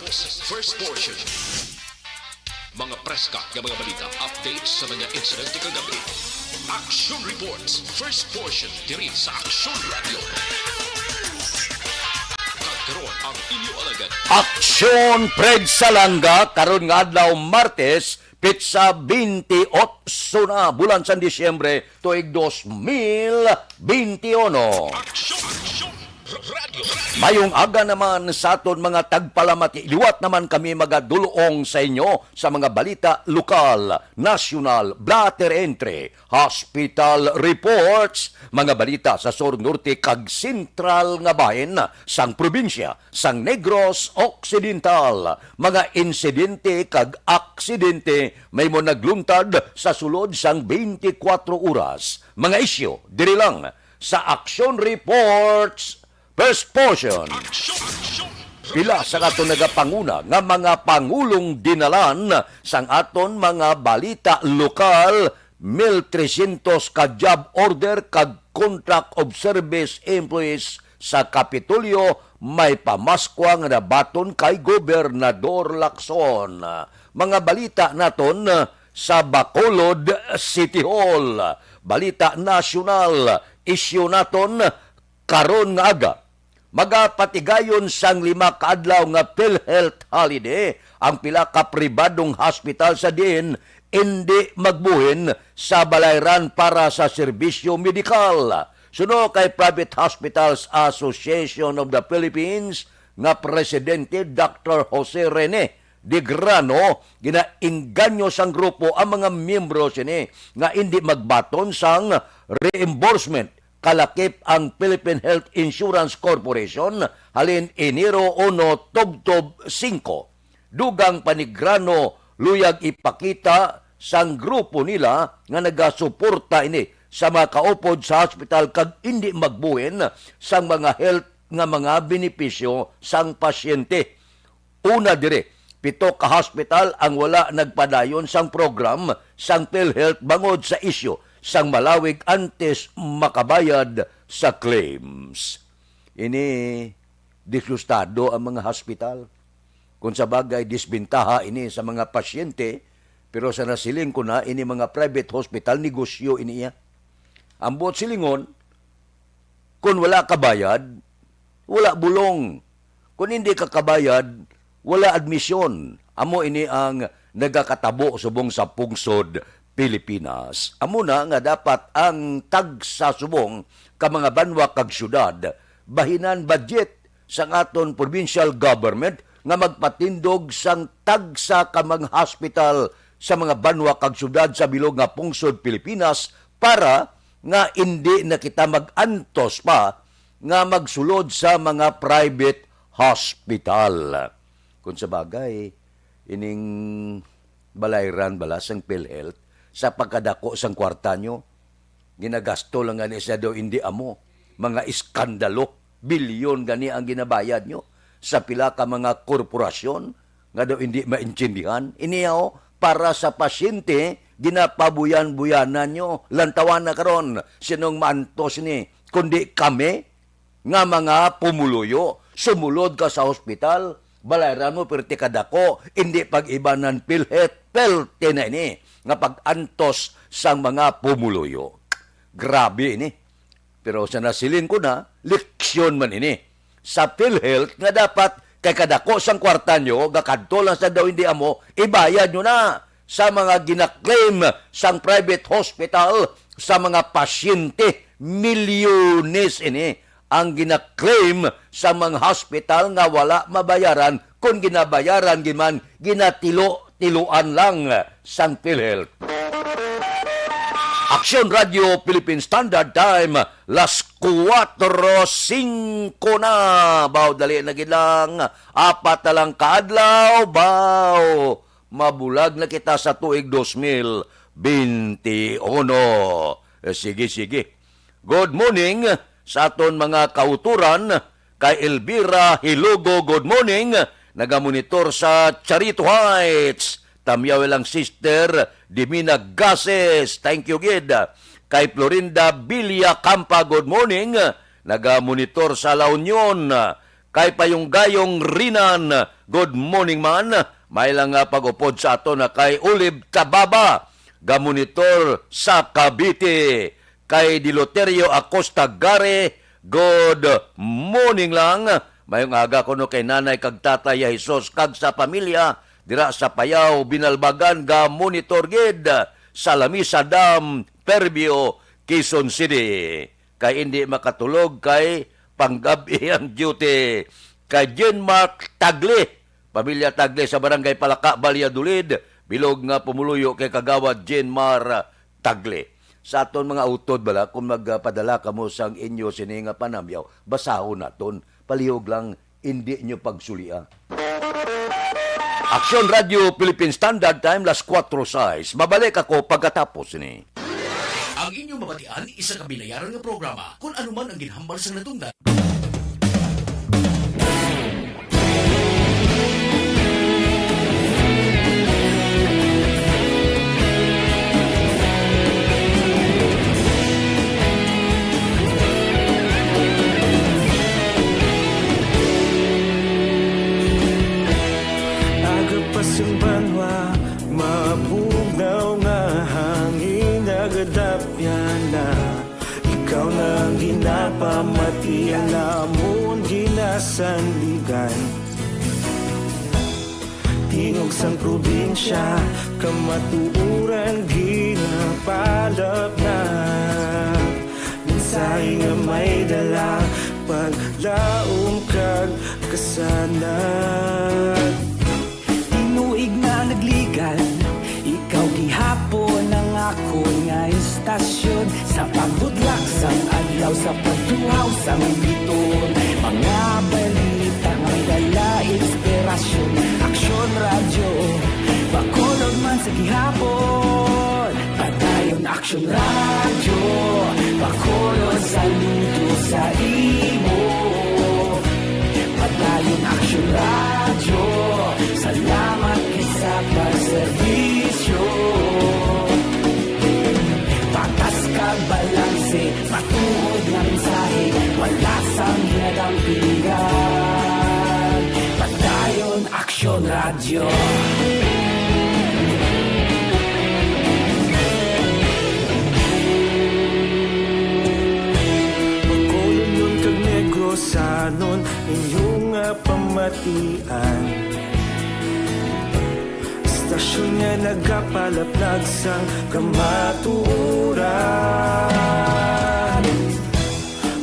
First portion. Mga preska ng mga balita, updates sa mga insidente kagabi. Action Reports, first portion, diri sa Aksyon Radio. Kagkaroon ang inyo alagad. Aksyon Pred Salanga karon nga adlaw Martes pitsa 28 na bulan sa Disyembre tuig 2021. Aksyon Radio. Mayong aga naman sa aton mga tagpalamati. Liwat naman kami magadulong sa inyo sa mga balita lokal, nasyonal, blatter entry, hospital reports, mga balita sa Sur Norte kag sentral nga bahin sang probinsya, sang Negros Occidental, mga insidente kag aksidente may mo nagluntad sa sulod sang 24 oras. Mga isyo, diri lang sa Action Reports First portion. Pila sa aton nagapanguna nga mga pangulong dinalan sang aton mga balita lokal 1,300 ka job order kag contract of service employees sa Kapitolyo may pamaskwang nga nabaton kay Gobernador Lacson. Mga balita naton sa Bacolod City Hall. Balita nasyonal, isyu naton karon nga aga. Magapatigayon sang 5 kaadlaw nga PhilHealth holiday ang pila ka pribadong hospital sa diin hindi magbuhin sa balayran para sa serbisyo medikal. Suno kay Private Hospitals Association of the Philippines nga presidente Dr. Jose Rene de Grano ginainganyo sang grupo ang mga miyembro sini nga hindi magbaton sang reimbursement kalakip ang Philippine Health Insurance Corporation halin Enero 1, Tubtob 5. Dugang panigrano luyag ipakita sang grupo nila nga nagasuporta ini sa mga kaupod sa hospital kag hindi magbuhin sang mga health nga mga benepisyo sang pasyente. Una dire, 7 ka hospital ang wala nagpadayon sang program sang PhilHealth bangod sa isyu sang malawig antes makabayad sa claims. Ini disgustado ang mga hospital. Kung sa bagay disbintaha ini sa mga pasyente, pero sa nasiling ko na ini mga private hospital, negosyo iniya. Ang buot silingon, kung wala kabayad, wala bulong. Kung hindi ka kabayad, wala admisyon. Amo ini ang nagakatabo subong sa pungsod Pilipinas. Amo na nga dapat ang tagsa subong ka mga banwa kag syudad bahinan budget sa aton provincial government nga magpatindog sang tagsa ka mga hospital sa mga banwa kag syudad sa bilog nga pungsod Pilipinas para nga hindi na kita mag-antos pa nga magsulod sa mga private hospital. Kung sa bagay, ining balayran balas ang PhilHealth sa pagkadako sang kwarta nyo, ginagasto lang gani sa daw hindi amo. Mga iskandalo, bilyon gani ang ginabayad nyo sa pila ka mga korporasyon nga daw hindi maintindihan. Iniyaw, para sa pasyente, ginapabuyan-buyanan nyo. Lantawan na karon, sinong maantos ni, kundi kami, nga mga pumuluyo, sumulod ka sa hospital, balayran mo perti kadako, hindi pag-ibanan PhilHealth, pelte na ini nga pag-antos sang mga pumuluyo. Grabe ini. Pero sa nasilin ko na, leksyon man ini. Sa PhilHealth nga dapat kay kadako sang kwarta nyo, gakadto lang sa daw hindi amo, ibayad nyo na sa mga ginaklaim sang private hospital sa mga pasyente. Milyones ini ang ginaklaim sa mga hospital nga wala mabayaran kung ginabayaran giman ginatilo-tiluan lang sang PhilHealth. Aksyon Radio Philippine Standard Time, las 4:05 na. Baw, dali na gilang. 4 na lang kaadlaw. Baw, mabulag na kita sa tuig 2021. Sige. Good morning sa aton mga kauturan. Kay Elvira Hilugo, good morning. Nagamonitor sa Charito Heights. Tamyaw lang sister Dimina Gases. Thank you, Gid. Kay Florinda Villa Campa, good morning. Nagamonitor sa La Union. Kay pa yung gayong Rinan, good morning man. May lang nga pag-upod sa ato na kay Ulib Tababa, gamonitor sa Cavite. Kay Diloterio Acosta Gare, good morning lang. Mayong aga ko no kay nanay kag tatay Jesus kag sa pamilya dira sa Payaw, Binalbagan, gamonitor gid sa Lamisa Dam, Perbio, Quezon City. Kay hindi makatulog kay panggabi ang duty. Kay Jean-Marc Tagle, pamilya Tagle sa barangay Palaka, Valladolid, bilog nga pumuluyo kay kagawad Jean-Mar Tagle. Sa aton mga utod bala, kung magpadala ka mo sang inyo sininga panamyaw, basahon naton, palihog lang, hindi nyo pagsulia. Aksyon Radio Philippine Standard Time, las 4:06. Mabalik ako pagkatapos ni. Ang inyong mabatian, isa kabilayaran ng programa kung anuman ang ginhambal sa natungdan. Agapasang banwa, mabugaw nga hangin agadapyan na. Ikaw nang ginapamati, alamon ginasanligan. Tingog sang probinsya, kamatuuran ginapalap na. Minsay nga may dala, paglaom kag kasanat. Tinuig na nagligan, ikaw gihapon ang ako nga istasyon. Sa pagbudlak sang adlaw, sa pagtuhaw sang biton. Mga balita nga dala inspirasyon. Aksyon radyo, bakolog man sa gihapon. Padayon Aksyon radyo, bakolog sa luto sa imo. Padayon Aksyon radyo, salamat sa pagservisyo. Patas kag balanse, matuod na mensahe, wala sang hinadampigan. Padayon Aksyon radyo. Pagkulon yun kag negros sanon, inyong pamatian. Stasyon nga nagapalaplag sang kamaturan.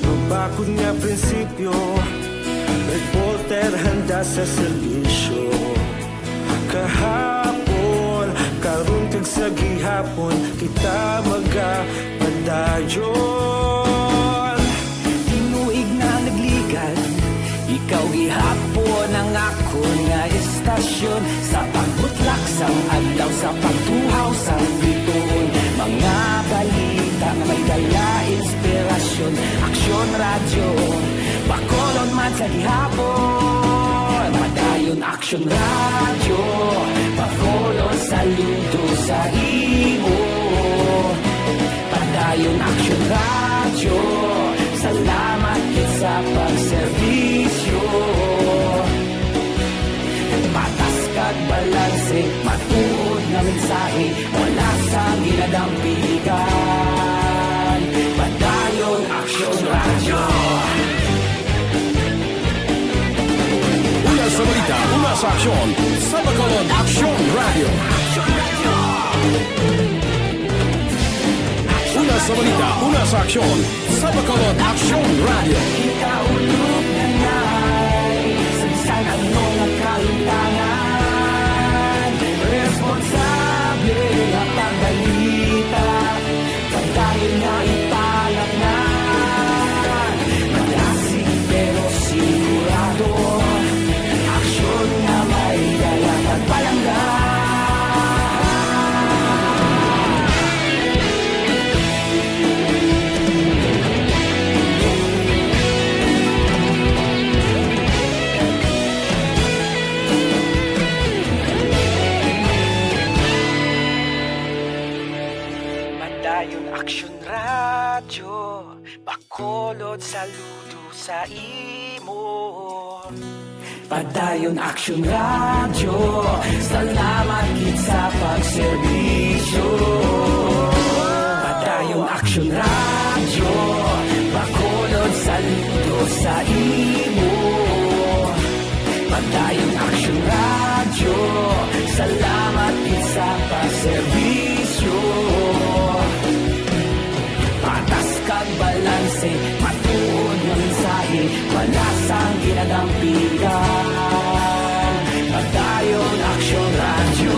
Mabakod nga prinsipyo, reporter handa sa serbisyo. Kahapon, karon kag sa gihapon, kita magapadayon. Tinuig na nagligan, ikaw gihapon ang ako nga istasyon. Sa pagbutlak sang adlaw, sa pagtuhaw sang biton. Mga balita nga may dala inspirasyon. Aksyon radyo, bakolon man sa gihapon. Madayon Aksyon radyo, bakolon saludo sa imo. Padayon Aksyon radyo, salamat sa pagservisyo. Patas kag balanse, matuod na mensahe, wala sa ginadampigan. Padayon Aksyon radyo. Una sa balita, una sa aksyon, sa Bacolod Aksyon Radio. Una sa balita, una sa aksyon, sa Bacolod Aksyon Radio. Kita ulog na na'y sansan ang mga kalintangan. Responsable na pagbalita, pagkain na ipalak na. Malasig pero sigurado, aksyon na may dalang pagpalanggan. Madayon Aksyon radyo, bakolod saludo sa imo. Padayon Aksyon Radyo, salamat gid sa pagserbisyo. Padayon Aksyon Radyo, bakolod saludo sa imo. Padayon Aksyon Radyo, salamat gid sa pagserbisyo. Patas kag balanse, matuod nga mensahe, malasang ginadampigan. Padayon Aksyon Radyo.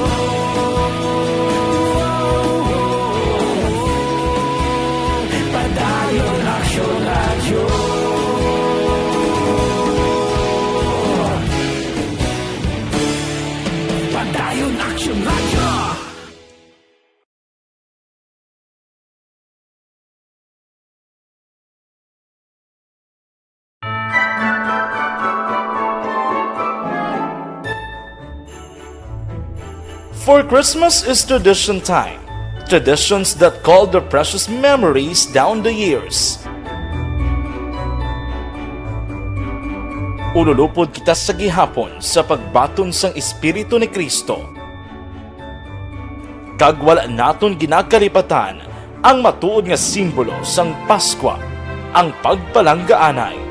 Padayon Aksyon Radyo. Padayon Aksyon Radyo. For Christmas is tradition time. Traditions that call the precious memories down the years. Ululupod kita sa gihapon sa pagbaton sang Espiritu ni Kristo. Kag wala naton ginagkalipatan ang matuod nga simbolo sang Paskwa, ang pagpalanggaanay.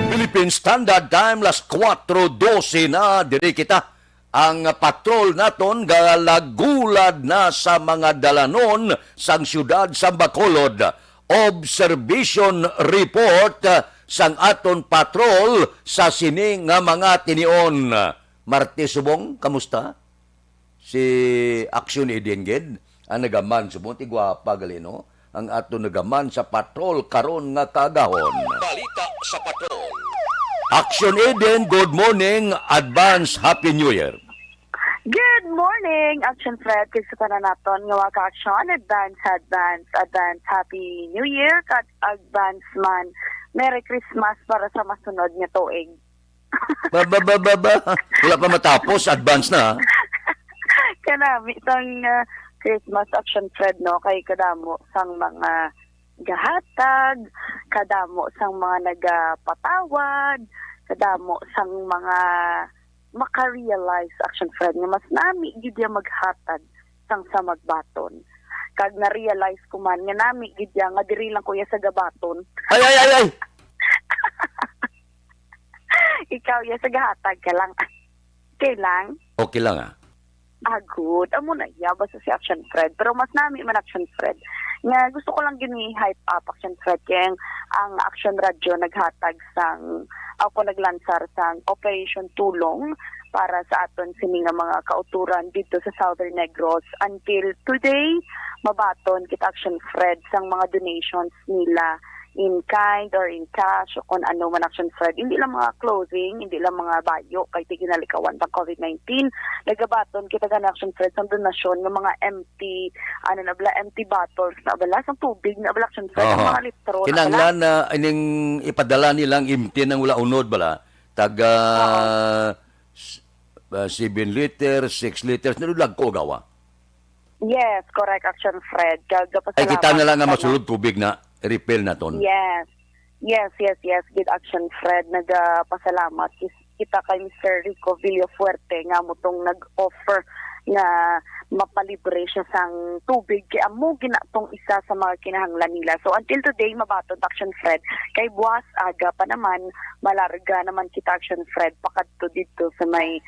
Philippine Standard Time, las 4:12 na, diri kita. Ang patrol naton galagulad na sa mga dalanon sang syudad sa Bacolod. Observation report sang aton patrol sa sini nga mga tinion. Marte Subong, kamusta? Si Aksyon Idenged, ang nagaman subong, tigwapa galino, ang aton nagaman sa patrol karon nga kagahon. Balita sa patrol. Aksyon Eden, good morning, advance Happy New Year. Good morning, Action Fred. Kisa pa na naton nga mga ka-aksyon. Advance, Happy New Year. Advance man, Merry Christmas para sa masunod nga tuig. Wala pa matapos, advance na. Kanami, sang Christmas Action Fred, no? Kay kadamo sang mga gahatag, kadamo sang mga nagapatawad, kadamo sang mga maka-realize Action Fred nga mas nami gid ya maghatag sang sa magbaton. Kag na-realize ko man nga nami gid ya nga diri lang kuya sa gabaton. Ay! Ikaw ya sa gahatag ka lang. Kailang? Okay lang ah. Good. Amo na iya basta si Action Fred. Pero mas nami man Action Fred. Nga gusto ko lang gini-hype up Action Fred. Kaya ang Action Radio naghatag sang, ako naglansar sang Operation Tulong para sa aton sini nga mga kauturan dito sa Southern Negros. Until today, mabaton kita Action Fred sang mga donations nila in kind or in cash o kung ano man Action Fred. Hindi lang mga clothing, hindi lang mga bayo kay tiginalikawan pang COVID-19. Nagabaton kita gan Action Fred sa donasyon ng mga empty bottles na abala sa tubig na abala Action Fred, ng mga litro. Kinanglan na ining ipadala nilang imti ng wala unod bala. Taga 7 liters, 6 liters, nalulag ko gawa. Yes, correct Action Fred. Ay kita na lang nga masulod tubig na refill na ton. Yes. Good Action Fred. Nagpasalamat. Kita kay Mr. Rico Villafuerte nga mo tong nag-offer na mapalibre siya sang tubig. Kaya mo ginatong isa sa mga kinahanglan nila. So until today, mabaton Action Fred. Kay buwas aga pa naman, malarga naman kita Action Fred. Pakadto dito sa may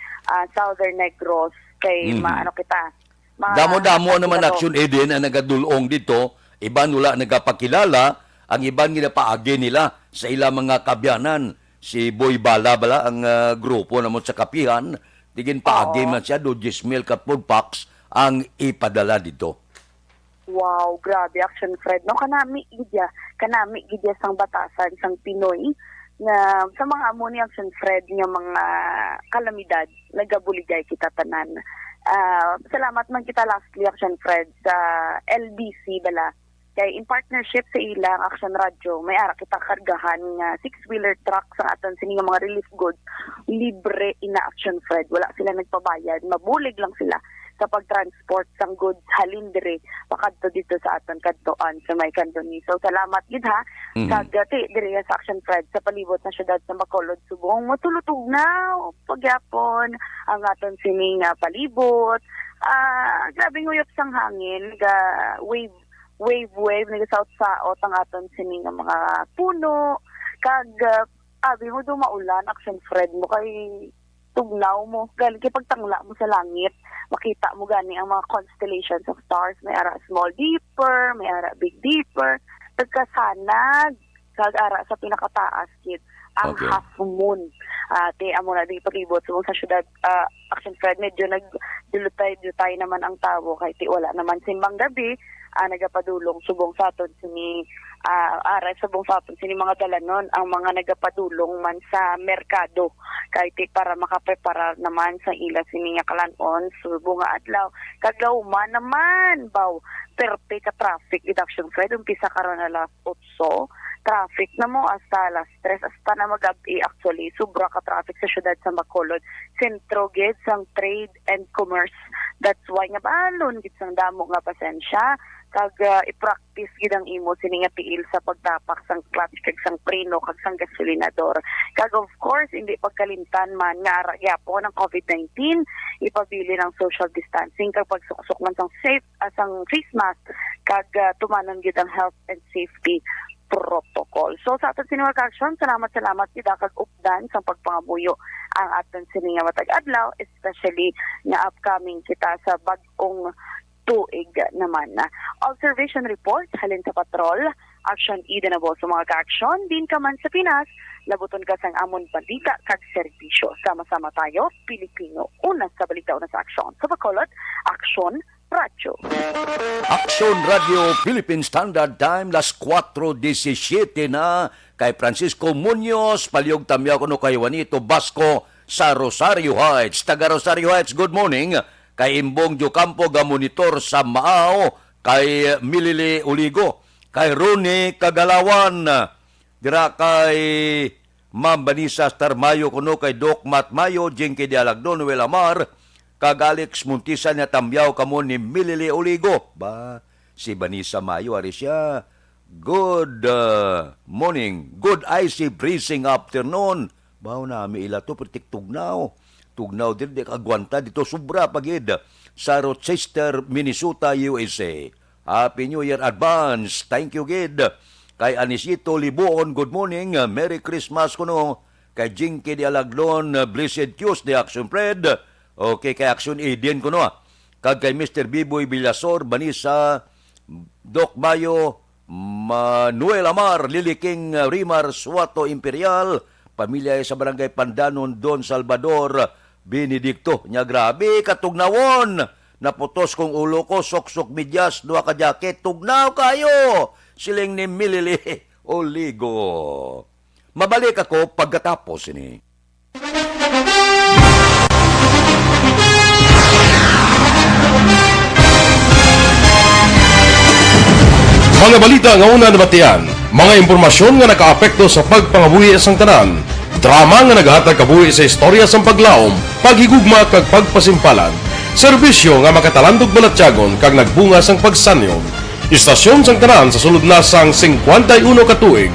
Southern Negros. Kay maano kita. Damo-damo naman Action Eden ang nagadulong dito. Iban wala nagapakilala, ang iban nila paagi nila sa ilang mga kabyanan. Si Boy Bala ang grupo naman sa kapihan, tigin paagi man siya, do 10,000 food packs ang ipadala dito. Wow, grabe Action Fred. No, kanami gidya sang batasan, sang Pinoy, na sa mga amo ni Action Fred nga mga kalamidad, nagabuligay kita tanan. Salamat man kita lastly Action Fred sa LBC bala. Kay in partnership sa ilang Action Radio, may ara kita kargahan nga 6-wheeler truck sa aton sini nga mga relief goods libre ina Action Fred. Wala sila nagpabayad, mabulig lang sila sa pagtransport sang goods halin dire pakadto dito sa aton kadtoan sa may Candoni. So salamat gid ha sa gati dire sa Aksyon Fred sa palibot na syudad sa Bacolod, Subong. Matulutog na pagyapon ang aton sining palibot. Grabe nguyop sang hangin, wave nag south saot ang aton sining mga puno kag abi mo do maulan Aksyon Fred mo kay tugnaw mo gali kay pagtangla mo sa langit makita mo gani ang mga constellations of stars, may ara small dipper, may ara big dipper, pagkasanag kag ara sa pinakataas kid ang half moon. Te amo na di palibot sa syudad Aksyon Fred medyo nagdulutay naman ang tao kay ti wala naman simbang gabi nagapadulong subong sa aton sini aray subong sa aton sini mga dalanon ang mga nagapadulong man sa merkado kay ti para makaprepara naman sa ila sini nga kalanon subong nga adlaw kagaw man naman baw perte ka traffic reduction Fred umpisa karon alas 8 traffic na mo hasta alas 3 hasta na mag-abi actually sobra ka traffic sa syudad sa Bacolod sentro gid sang trade and commerce. That's why nga balon gid sang damo nga pasensya kag i-practice gid ang imo sini nga tiil sa pagtapak sang clutch kag sang preno kag sang gasolinador. Kag of course hindi pagkalimtan man nga ara gyapon ng COVID-19 ipabili ng social distancing kag pagsuksok man sang safe sang face mask kag tumanon gid ang health and safety protocol. So sa aton sini mga aksyon, salamat kita kag updan sa pagpangabuyo ang aton sini nga matag adlaw, especially nga upcoming kita sa bag-ong tuig naman. Observation report halin sa patrol, action ida na sa mga ka-aksyon, din ka man sa Pinas, labuton ka sang amon balita kag serbisyo. Sama-sama tayo, Pilipino, una sa balita, una sa aksyon. Sa Bacolod, Aksyon Radio. Aksyon Radio Philippine Standard Time las 4:17 na kay Francisco Muñoz palihog tamyaw kuno kay Juanito Basco sa Rosario Heights. Taga Rosario Heights, good morning. Kay Imbong Jocampo ga monitor sa Maao, kay Milili Uligo, kay Roni Kagalawan, dira kay Ma'am Banisa Starmayo kuno kay Doc Mat Mayo, Jinky Dialagdon, Noel Amar, kag Alex Muntisan nga tamyaw kamo ni Milili Uligo. Ba, si Banisa Mayo ari siya. Good morning. Good icy breezing afternoon. Baw na mi ila to pertik tugnaw. Tugnaw din di kagwanta dito sobra pagid sa Rochester, Minnesota, USA. Happy New Year advance. Thank you gid. Kay Anisito Libuon, good morning. Merry Christmas kuno. Kay Jinky Dialaglon, Blessed Tuesday Action Fred. Okay, kay Action Eden ko no. Kag kay Mr. Biboy Villasor, Banisa, Doc Mayo, Manuel Amar, Liliking Rimar, Suato Imperial, pamilya sa Barangay Pandanon, Don Salvador, Benedicto. Nya grabe, katugnawon. Naputos kong ulo ko, sok-sok midyas, duha ka jacket, tugnaw kayo. Siling ni Milili Oligo. Mabalik ako pagkatapos ini. Mga balita nga una nabatian, mga impormasyon nga nakaapekto sa pagpangabuhi sang tanan, drama nga naghatag kabuhi sa istorya sang paglaom, paghigugma kag pagpasimpalan, serbisyo nga makatalandog balatyagon kag nagbunga sang pagsanyon, istasyon sang tanan sa sulod na sang 51 ka tuig,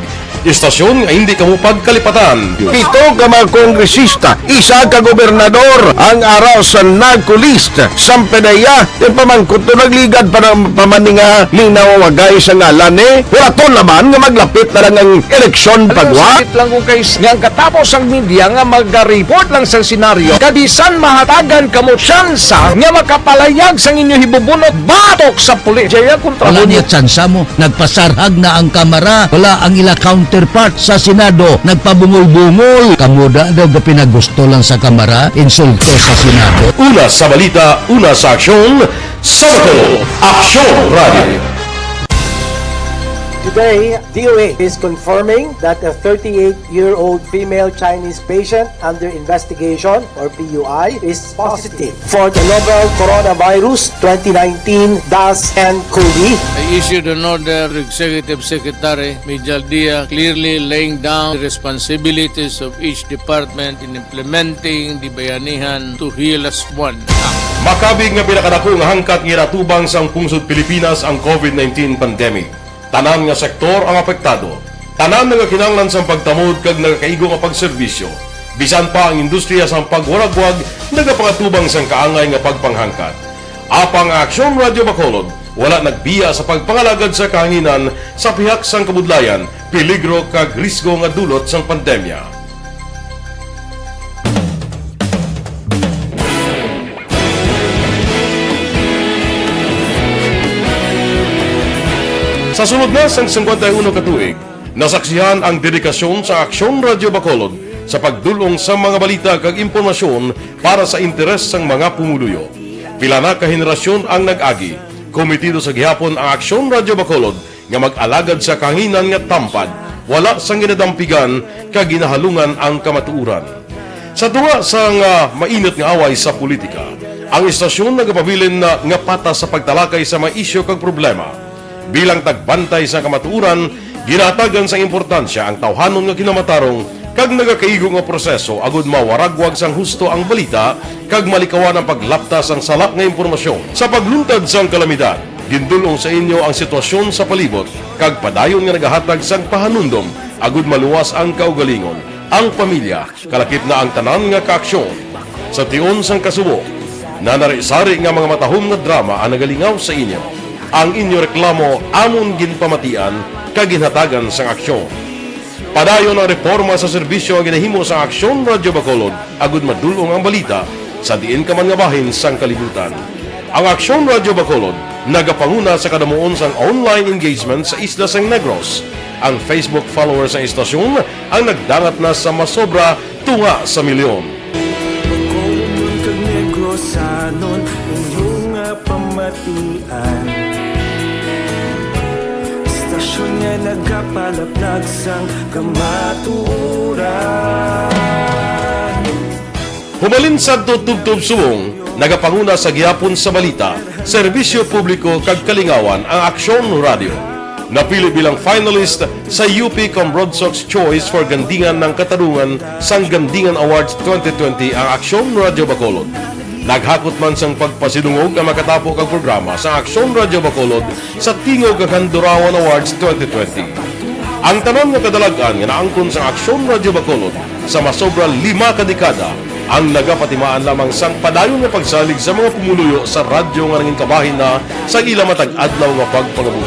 istasyon nga hindi kamo pagkalipatan. Pito ka mga kongresista, isa ka gobernador, ang araw sa nagkulist, sampedaya, yung pamangkot to nagligad para pamaninga linaw wagay sa ngalan wala to naman nga maglapit na lang ang eleksyon pagwa. Sakit lang ko guys, nga katapos ang media nga mag-report lang sa senaryo, kadisan mahatagan kamo tsansa nga makapalayag sang inyo hibubunot batok sa pulis. Jaya kontra Wala niya tsansa mo, nagpasarhag na ang kamara, wala ang ila counterpart sa Senado, nagpabungol-bungol. Kamuda daw ga pinagusto lang sa kamara, insulto sa Senado. Una sa balita, una sa aksyon, Sabado, Aksyon Radio. Today, DOA is confirming that a 38-year-old female Chinese patient under investigation, or PUI, is positive for the novel coronavirus 2019-10-CoV. I issued an order to Executive Secretary Major Dia clearly laying down the responsibilities of each department in implementing the Bayanihan to Heal as One Act. Makabig nga pinakadako nga hangkat nga natubang sang pungsod Pilipinas ang COVID-19 pandemic. Tanan nga sektor ang apektado. Tanan nga kinahanglan sang pagtamod kag nagakaigo nga pagserbisyo. Bisan pa ang industriya sang pagwaragwag nagapangatubang sang kaangay nga pagpanghangkat. Apang Aksyon Radio Bacolod wala nagbiya sa pagpangalagad sa kahanginan sa pihak sang kabudlayan, peligro kag risgo nga dulot sang pandemya. Sa sunod na sang 51 katuig, nasaksihan ang dedikasyon sa Aksyon Radio Bacolod sa pagdulong sa mga balita kag impormasyon para sa interes sang mga pumuluyo. Pila na ka henerasyon ang nag-agi, komitido sa gihapon ang Aksyon Radio Bacolod nga mag-alagad sa kahanginan nga tampad, wala sang ginadampigan kag ginahalungan ang kamatuuran. Sa tunga sang mainit nga away sa politika, ang istasyon nagapabilin na nga patas sa pagtalakay sa mga isyu kag problema. Bilang tagbantay sa kamatuuran, ginatagan sa importansya ang tawhanon nga kinamatarong kag nagakaigo nga proseso agud mawaragwag sang husto ang balita kag malikawan ang paglaptas ang salak nga impormasyon. Sa pagluntad sang kalamidad, gindulong sa inyo ang sitwasyon sa palibot kag padayon nga nagahatag sang pahanundom agud maluwas ang kaugalingon, ang pamilya, kalakip na ang tanan nga kaaksyon. Sa tion sang kasubo, nanari-sari nga mga matahom nga drama ang nagalingaw sa inyo. Ang inyo reklamo amon ginpamatian kag ginhatagan sang aksyon. Padayon ang reforma sa serbisyo ang ginahimo sa Aksyon Radio Bacolod agud madulong ang balita sa diin ka man nga bahin sang kalibutan. Ang Aksyon Radio Bacolod nagapanguna sa kadamuon sang online engagement sa isla sang Negros. Ang Facebook followers sa istasyon ang nagdangat na sa masobra tunga sa milyon. Pagkumun kag Negros sanon inyong pamatian. Stasyon nga nagapalaplag sang kamaturan. Humalin sa tutubtub subong, nagapanguna sa gihapon sa balita, serbisyo publiko kag kalingawan ang Aksyon Radio. Napili bilang finalist sa UP Broadsox Choice for Gandingan ng Katarungan sang Gandingan Awards 2020 ang Aksyon Radio Bacolod. Naghakot man sang pagpasidungog ang makatapo kag programa sa Aksyon Radio Bacolod sa Tingog kag Handurawan Awards 2020. Ang tanan nga kadalagan nga naangkon sa Aksyon Radio Bacolod sa masobra 5 ka dekada ang nagapatimaan lamang sang padayon nga pagsalig sa mga pumuluyo sa radyo nga nanging kabahin na sa ila matag adlaw nga pagpangabuhi.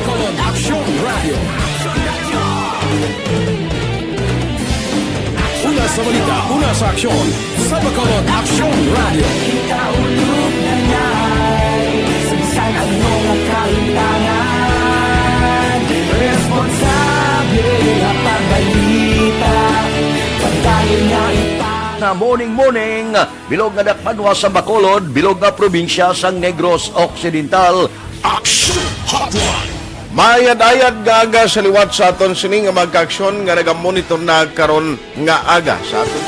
Una sa balita, una sa aksyon, sa Bacolod Aksyon Radio. Kaulog na na'y sagsag ang mga kaintangan. Responsable ang pagbalita, pagdayon nga Na morning, bilog nga dakpanwa sa Bacolod, bilog nga probinsya sang Negros Occidental. Aksyon Hotline. Mayad-ayad nga aga sa liwat sa aton sining nga magkaaksyon nga nagamonitor na karon nga aga sa aton.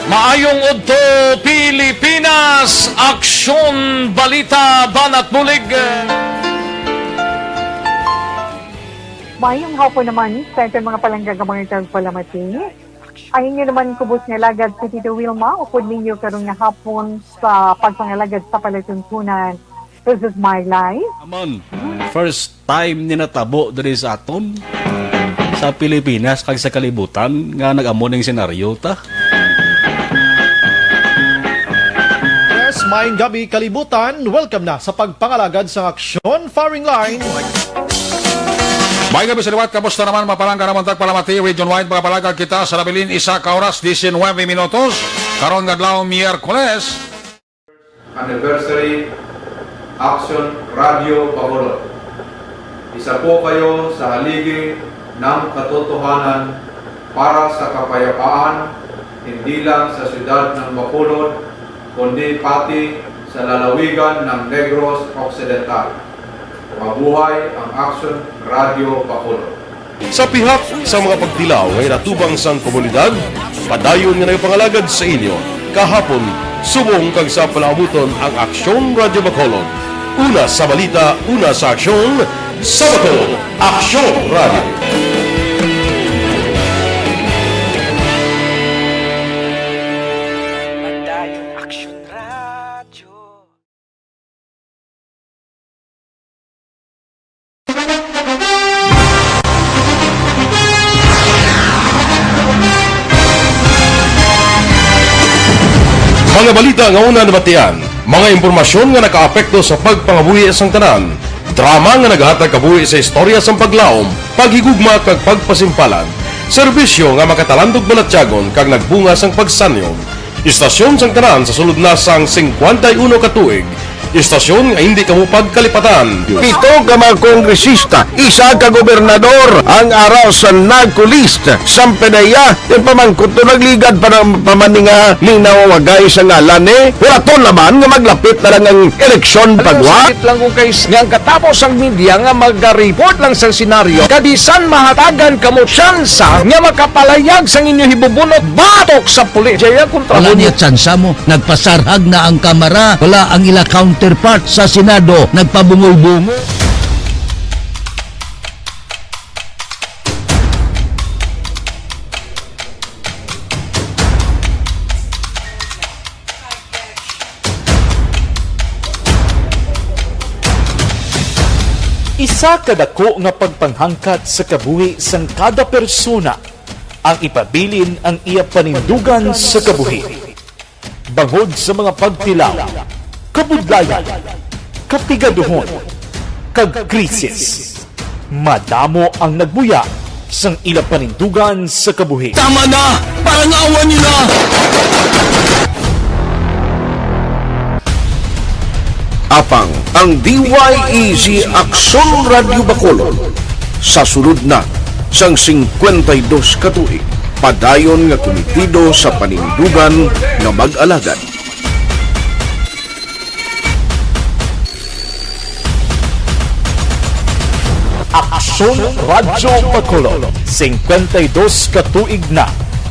Maayong udto Pilipinas, Aksyon Balita Banat Bulig. Mayong hapon naman sa ito mga palanggagamang itang palamati. Ayun nyo naman kubos nga lagad si Tito Wilma, upod ninyo karong nga hapon sa pagpangalagad sa palatuntunan. This is my life. Amon, first time ni natabo diri sa aton sa Pilipinas kag sa kalibutan nga nag-amo ning senaryo ta. Yes, maayong gabi kalibutan. Welcome na sa pagpangalagad sa Aksyon Firing Line. May gabi sa liwat, kamusta naman mapalangga naman tagpalamati, region-wide mga palagag kita sa labilin, isa ka oras, 19 minutos, karon nga adlaw Miyerkules. Anniversary Aksyon Radio Bacolod. Isa po kayo sa haligi ng katotohanan para sa kapayapaan, hindi lang sa siyudad ng Bacolod, kundi pati sa lalawigan ng Negros Occidental. Mabuhay ang Aksyon Radio Bacolod. Sa pihak sa mga pagtilaw ngay natubang sang komunidad, padayon nga nagpangalagad sa inyo. Kahapon, subong kag sa palaabuton ang Aksyon Radio Bacolod. Una sa balita, una sa aksyon, sa Bacolod, Aksyon Radio. Mga balita nga una nabatian, mga impormasyon nga nakaapekto sa pagpangabuhi sang tanan, drama nga naghatag kabuhi sa istorya sang paglaom, paghigugma kag pagpasimpalan, serbisyo nga makatalandog balatyagon kag nagbunga sang pagsanyon, istasyon sang tanan sa sulod na sang 51 katuig, istasyon nga hindi kamupag kalipatan. Pito ka mga kongresista, isa ka gobernador, ang araw sa nagkulist, sampedaya, yung pamangkot to nagligad para pamaninga linaw wagay sa ngalan wala to naman nga maglapit na lang ang eleksyon pagwa. Sakit lang kung kayo nga katapos ang media nga mag-report lang sa senaryo, kadisan mahatagan kamo tsansa nga makapalayag sa inyo hibubunot batok sa pulis. Jaya kontra Wala niya tsansa mo, nagpasarhag na ang kamara, wala ang ila counterpart sa Senado, nagpabungol-bungol. Isa kadako nga pagpanghangkat sa kabuhi sang kada persona ang ipabilin ang iya panindugan sa kabuhi. Bangod sa mga pagtilaw, kabudlayan, kapigaduhon, kag krisis. Madamo ang nagbuya sang ila panindugan sa kabuhi. Tama na! Parang awan niyo na! Apang ang DYEZ Aksyon Radio Bacolod sa sulod na sang 52 katuig, padayon nga komitido sa panindugan nga mag-alagad. Aksyon Radio Bacolod, 52 katuig na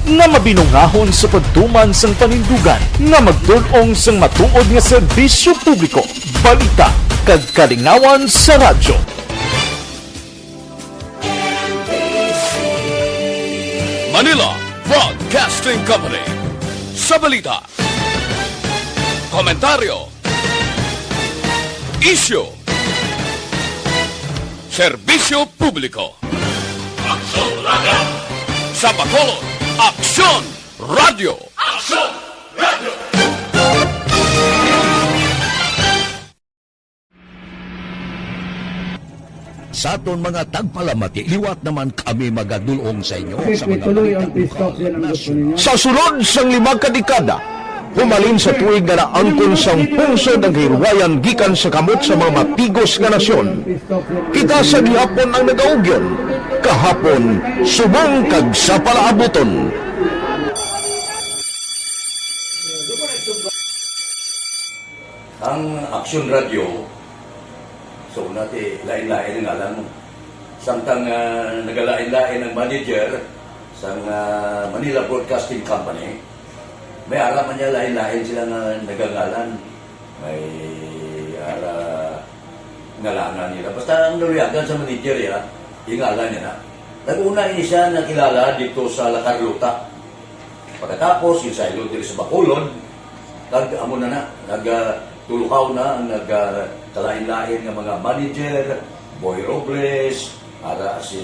nga mabinungahon sa pagtuman sang panindugan nga magdulong sang matuod nga serbisyo publiko, balita kag kalingawan sa radyo. Manila Broadcasting Company. Sa balita, komentaryo, isyu, serbisyo publiko. Aksyon Radio. Sa Bacolod, Aksyon Radio. Aksyon Radio. Sa aton mga tagpalamati, liwat naman kami magadulong sa inyo sa mga Sa sulod sang 5 kadekada, humalin sa tuig na naangkon sang pungsod ang hirwayan gikan sa kamot sa mga matigos nga nasyon. Kita sa gihapon ang nagaugyon, kahapon subong kag sa palaabuton. Ang Aksyon Radio, so natin lain-lain ang alam mo. Samtang nagalain-lain ang manager sa Manila Broadcasting Company, may alaman niya lain-lain sila na nagangalan. May ngalangan nila. Basta ang naluyagan sa manager ya, ingalan niya na. Nag-una siya nakilala dito sa La Carlota. Pagkatapos, yung sa Ilod sa Bacolod, nag-amo na nagtulukaw na ang nagkalain-lain ng mga manager, Boy Robles, si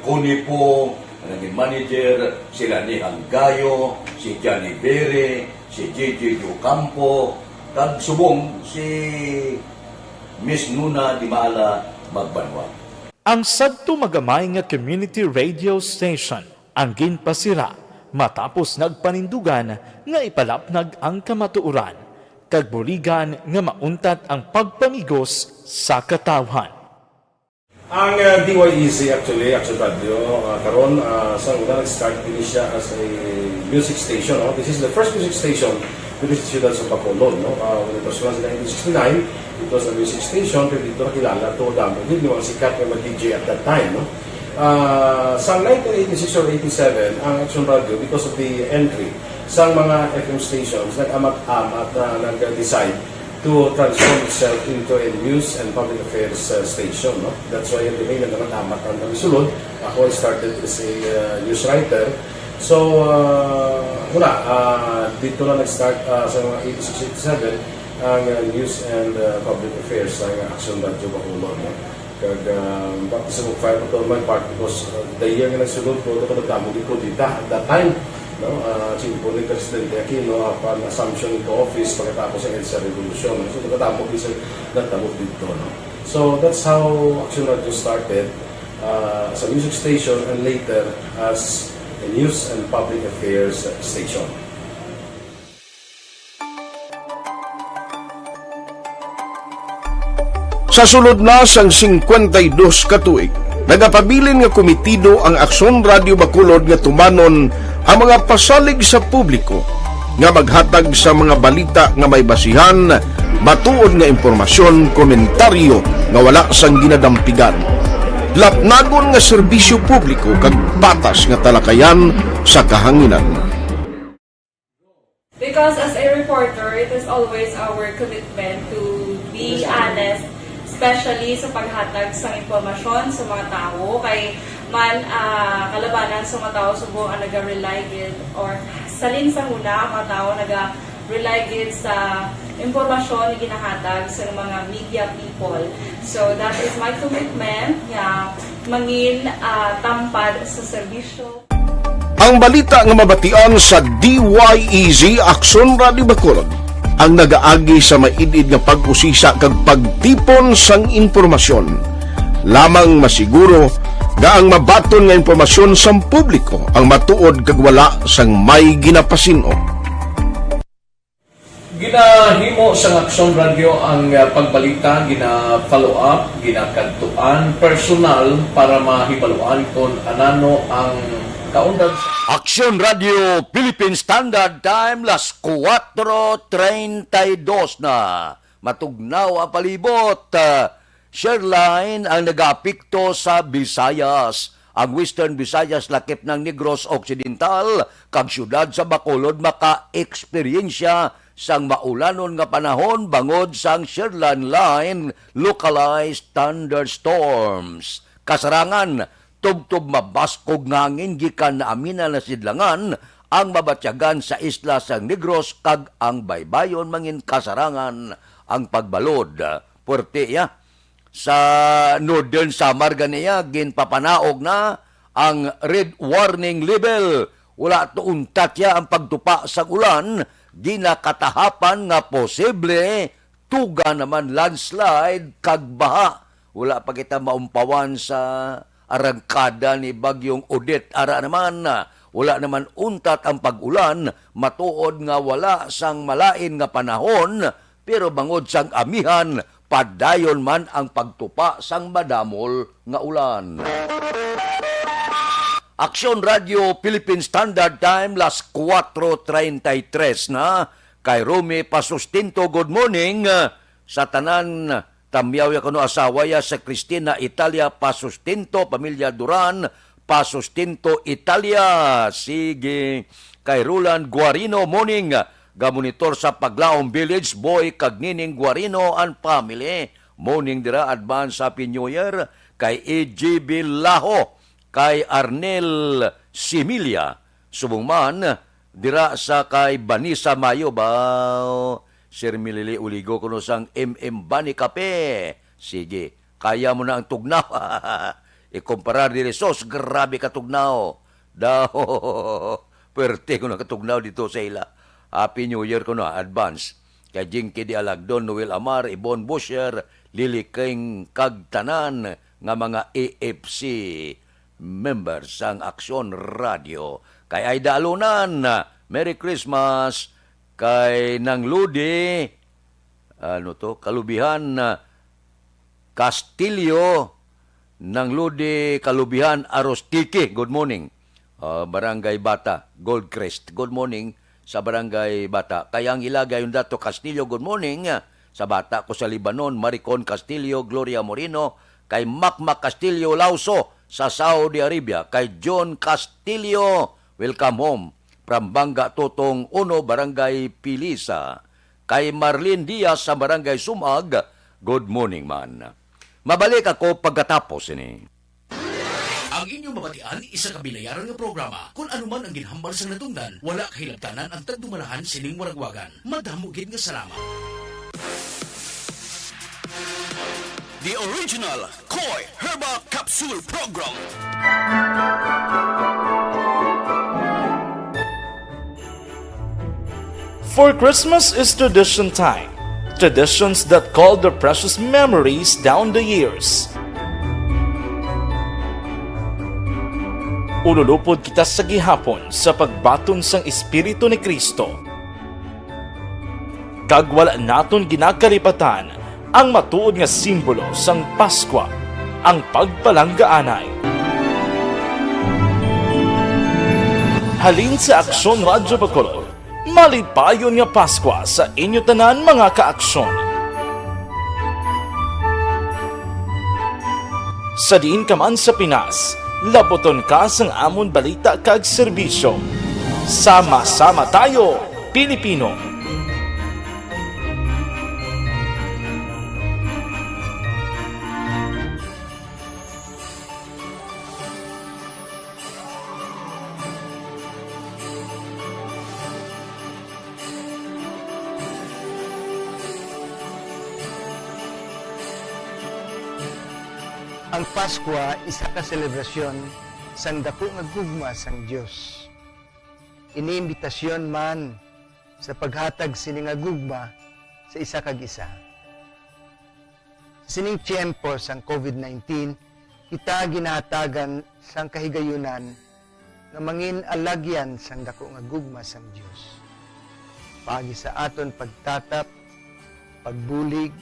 Connie po, naging manager, sila ni Hanggayo, si Johnny Bere, si JJ Campo, kag subong si Miss Nuna Di Maala Magbanwa. Ang sadto magamay nga community radio station ang ginpasira matapos nagpanindugan nga ipalapnag ang kamatuoran kag buligan nga mauntat ang pagpamigos sa katawhan. Ang DYEZ actually, Aksyon Radio, karon sa una nag-start din siya as a music station. This is the first music station dito sa siyudad sa Bacolod. No? When it was launched in 1969, it was a music station, pero dito nakilala to damo. Hindi mga sikat na mag-DJ at that time. No? Sa 1986 or 87, ang Aksyon Radio, because of the entry sa mga FM stations, nag-amat-amat na nag-decide to transform itself into a news and public affairs station. No? That's why yung remain na naman amat ang kamisulod. Ako started as a news writer. So, dito na nag-start sa mga 86-87 ang news and public affairs ng Aksyon Radio Bacolod. No? Kag bakit sa mag-fire pa ito part because the year nga nagsulod ko, ito nagdamo din ko dito at that time. No, po ni Presidente Aquino upon assumption into office pagkatapos ng EDSA Revolution. So, nagtatapos dito. No? So, that's how Aksyon Radio started as a music station and later as a news and public affairs station. Sa sulod na sang 52 ka tuig, nagapabilin nga komitido ang Aksyon Radio Bacolod nga tumanon ang mga pasalig sa publiko nga maghatag sa mga balita nga may basihan, matuod nga impormasyon, komentaryo nga wala sang ginadampigan. Lapnagon nga serbisyo publiko kag batas nga talakayan sa kahanginan. Because as a reporter, it is always our commitment to be honest, especially sa paghatag sa impormasyon sa mga tao kay man kalabanan sa mga tao subong ang naga-rely gid or salin sa huna mga tao naga-rely gid sa impormasyon na ginahatag sa mga media people. So that is my commitment nga mangin tampad sa serbisyo. Ang balita nga mabatian sa DYEZ Aksyon Radio Bacolod ang nagaagi sa maidid nga pag-usisa kag pagtipon sang impormasyon. Lamang masiguro nga ang mabaton nga impormasyon sa publiko ang matuod kag wala sang may ginapasino. Ginahimo sa Aksyon Radio ang pagbalita, gina-follow up, ginakadtuan personal para mahibaluan kung anano ang kaundag sa Aksyon Radio Philippine Standard Time las 4:32 na. Matugnaw ang palibot. Shareline ang nag-apikto sa Visayas. Ang Western Visayas lakip ng Negros Occidental kag syudad sa Bacolod maka-eksperyensya sang maulanon nga panahon bangod sang Shareline line localized thunderstorms. Kasarangan tubtob mabaskog nga hangin gikan na amina na sidlangan ang mabatyagan sa isla sang Negros kag ang baybayon mangin kasarangan ang pagbalod. Puerte ya. Sa Northern Samar ganiya ginpapanaog na ang red warning level. Wala to untat ya ang pagtupa sa ulan, ginakatahapan nga posible tuga naman landslide kag baha. Wala pa kita maumpawan sa arangkada ni Bagyong Odette ara naman. Wala naman untat ang pag-ulan, matuod nga wala sang malain nga panahon, pero bangod sang amihan, padayon man ang pagtupa sang madamol nga ulan. Aksyon Radio Philippine Standard Time las 4:33 na. Kay Rome Pasustinto, good morning. Sa tanan tamyaw ya kuno asawa ya sa Cristina Italia Pasustinto, pamilya Duran Pasustinto Italia. Sige. Kay Roland Guarino, morning. Gamonitor sa Paglaom Village, boy kagnining Guarino and family. Morning dira, advance happy new year. Kay EJB Laho, kay Arnel Similia, subong man dira sa kay Banisa Mayo ba. Sir Milili Uligo kuno sang Bani Kape. Sige, kaya mo na ang tugnaw. Ikumparar diri sos, grabe ka tugnaw. Daw, perte ko na katugnaw dito sa ila. Happy New Year ko na, advance. Kay Jinky Di Alagdon, Noel Amar, Ibon Busher, Lili King Kagtanan, nga mga AFC members sang Aksyon Radio. Kay Aida Alunan, Merry Christmas. Kay Nang Ludi, Kalubihan, Castillo, Nang Ludi, Kalubihan, Arostiki, good morning. Barangay Bata, Goldcrest, good morning. sa Barangay Bata. Kaya ang ilagay yung Dato Castillo, good morning. Sa Bata ko sa Libanon, Maricon Castillo, Gloria Moreno, kay Macmac Castillo Lauso sa Saudi Arabia, kay John Castillo, welcome home from Bangga Tutong 1, Barangay Pilisa, kay Marlene Diaz sa Barangay Sumag, good morning man. Mabalik ako pagkatapos ini. Ang inyong mabatian, isa kabilayaran ng programa. Kung anuman ang ginhambal sa natungdan, wala kahilabtanan ang tagdumalahan sining waragwagan. Madamugid nga salamat. The original Koi Herbal Capsule Program. For Christmas is tradition time. Traditions that call the precious memories down the years. Ululupod kita sa gihapon sa pagbaton sang Espiritu ni Kristo. Kag wala naton ginakalipatan ang matuod nga simbolo sang Paskwa, ang pagpalanggaanay. Halin sa Aksyon Radyo Bacolod, malipayon nga Paskwa sa inyo tanan mga kaaksyon. Sa diin ka man sa Pinas, laboton ka sang amon balita kag serbisyo. Sama-sama tayo, Pilipino! Ang Paskwa isa ka selebrasyon sang dako nga gugma sang Dios. Iniimbitasyon man sa paghatag sini nga gugma sa isa kag isa. Sining tiyempo sang COVID-19, kita ginahatagan sang kahigayunan nga mangin alagyan sang dako nga gugma sang Dios. Pagi sa aton pagtatap, pagbulig,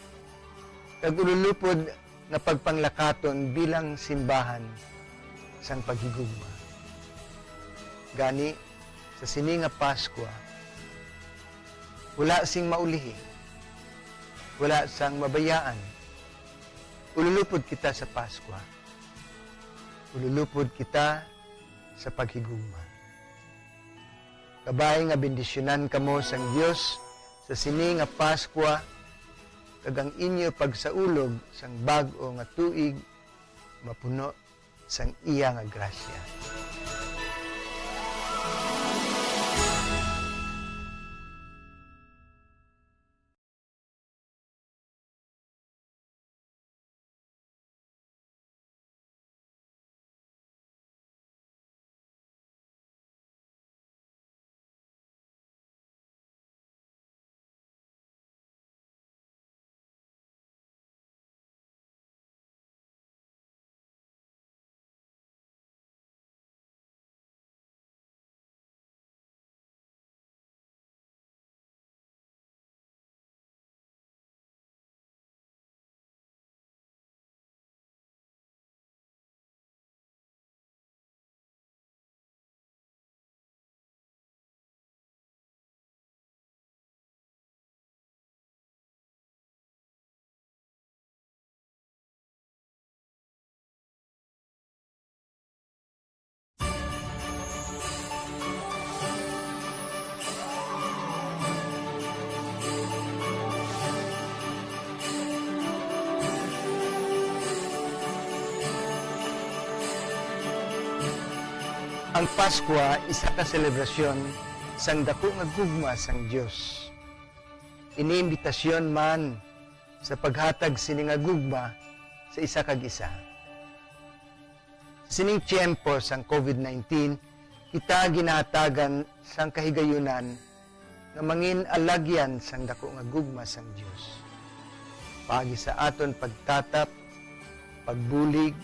kag ululupod na pagpanglakaton bilang simbahan sang paghigugma. Gani, sa sini nga Paskwa, wala sing maulihi, wala sang mabayaan. Ululupod kita sa Paskwa. Ululupod kita sa paghigugma. Kabay nga bendisyonan kamo sang Dios sa sini nga Paskwa, kag ang inyo pagsaulog sang bag-o nga tuig mapuno sang iya nga grasya. Ang Paskwa isa ka selebrasyon sang dako nga gugma sang Dios. Iniimbitasyon man sa paghatag sini nga gugma sa isa kag isa. Sining tiyempo sang COVID-19, kita ginahatagan sang kahigayunan nga mangin alagyan sang dako nga gugma sang Dios. Pagi sa aton pagtatap, pagbulig,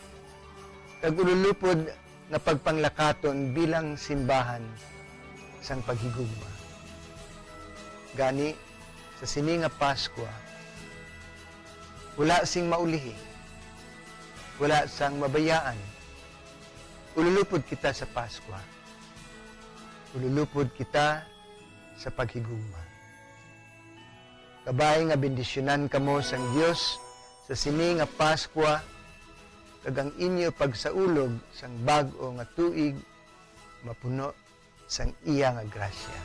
kag ululupod na pagpanglakaton bilang simbahan sang paghigugma. Gani, sa sini nga Paskwa, wala sing maulihi, wala sang mabayaan. Ululupod kita sa Paskwa. Ululupod kita sa paghigugma. Kabay nga bendisyonan kamo sang Dios sa sini nga Paskwa kag ang inyo pagsaulog sang bag-o nga tuig mapuno sang iya nga grasya.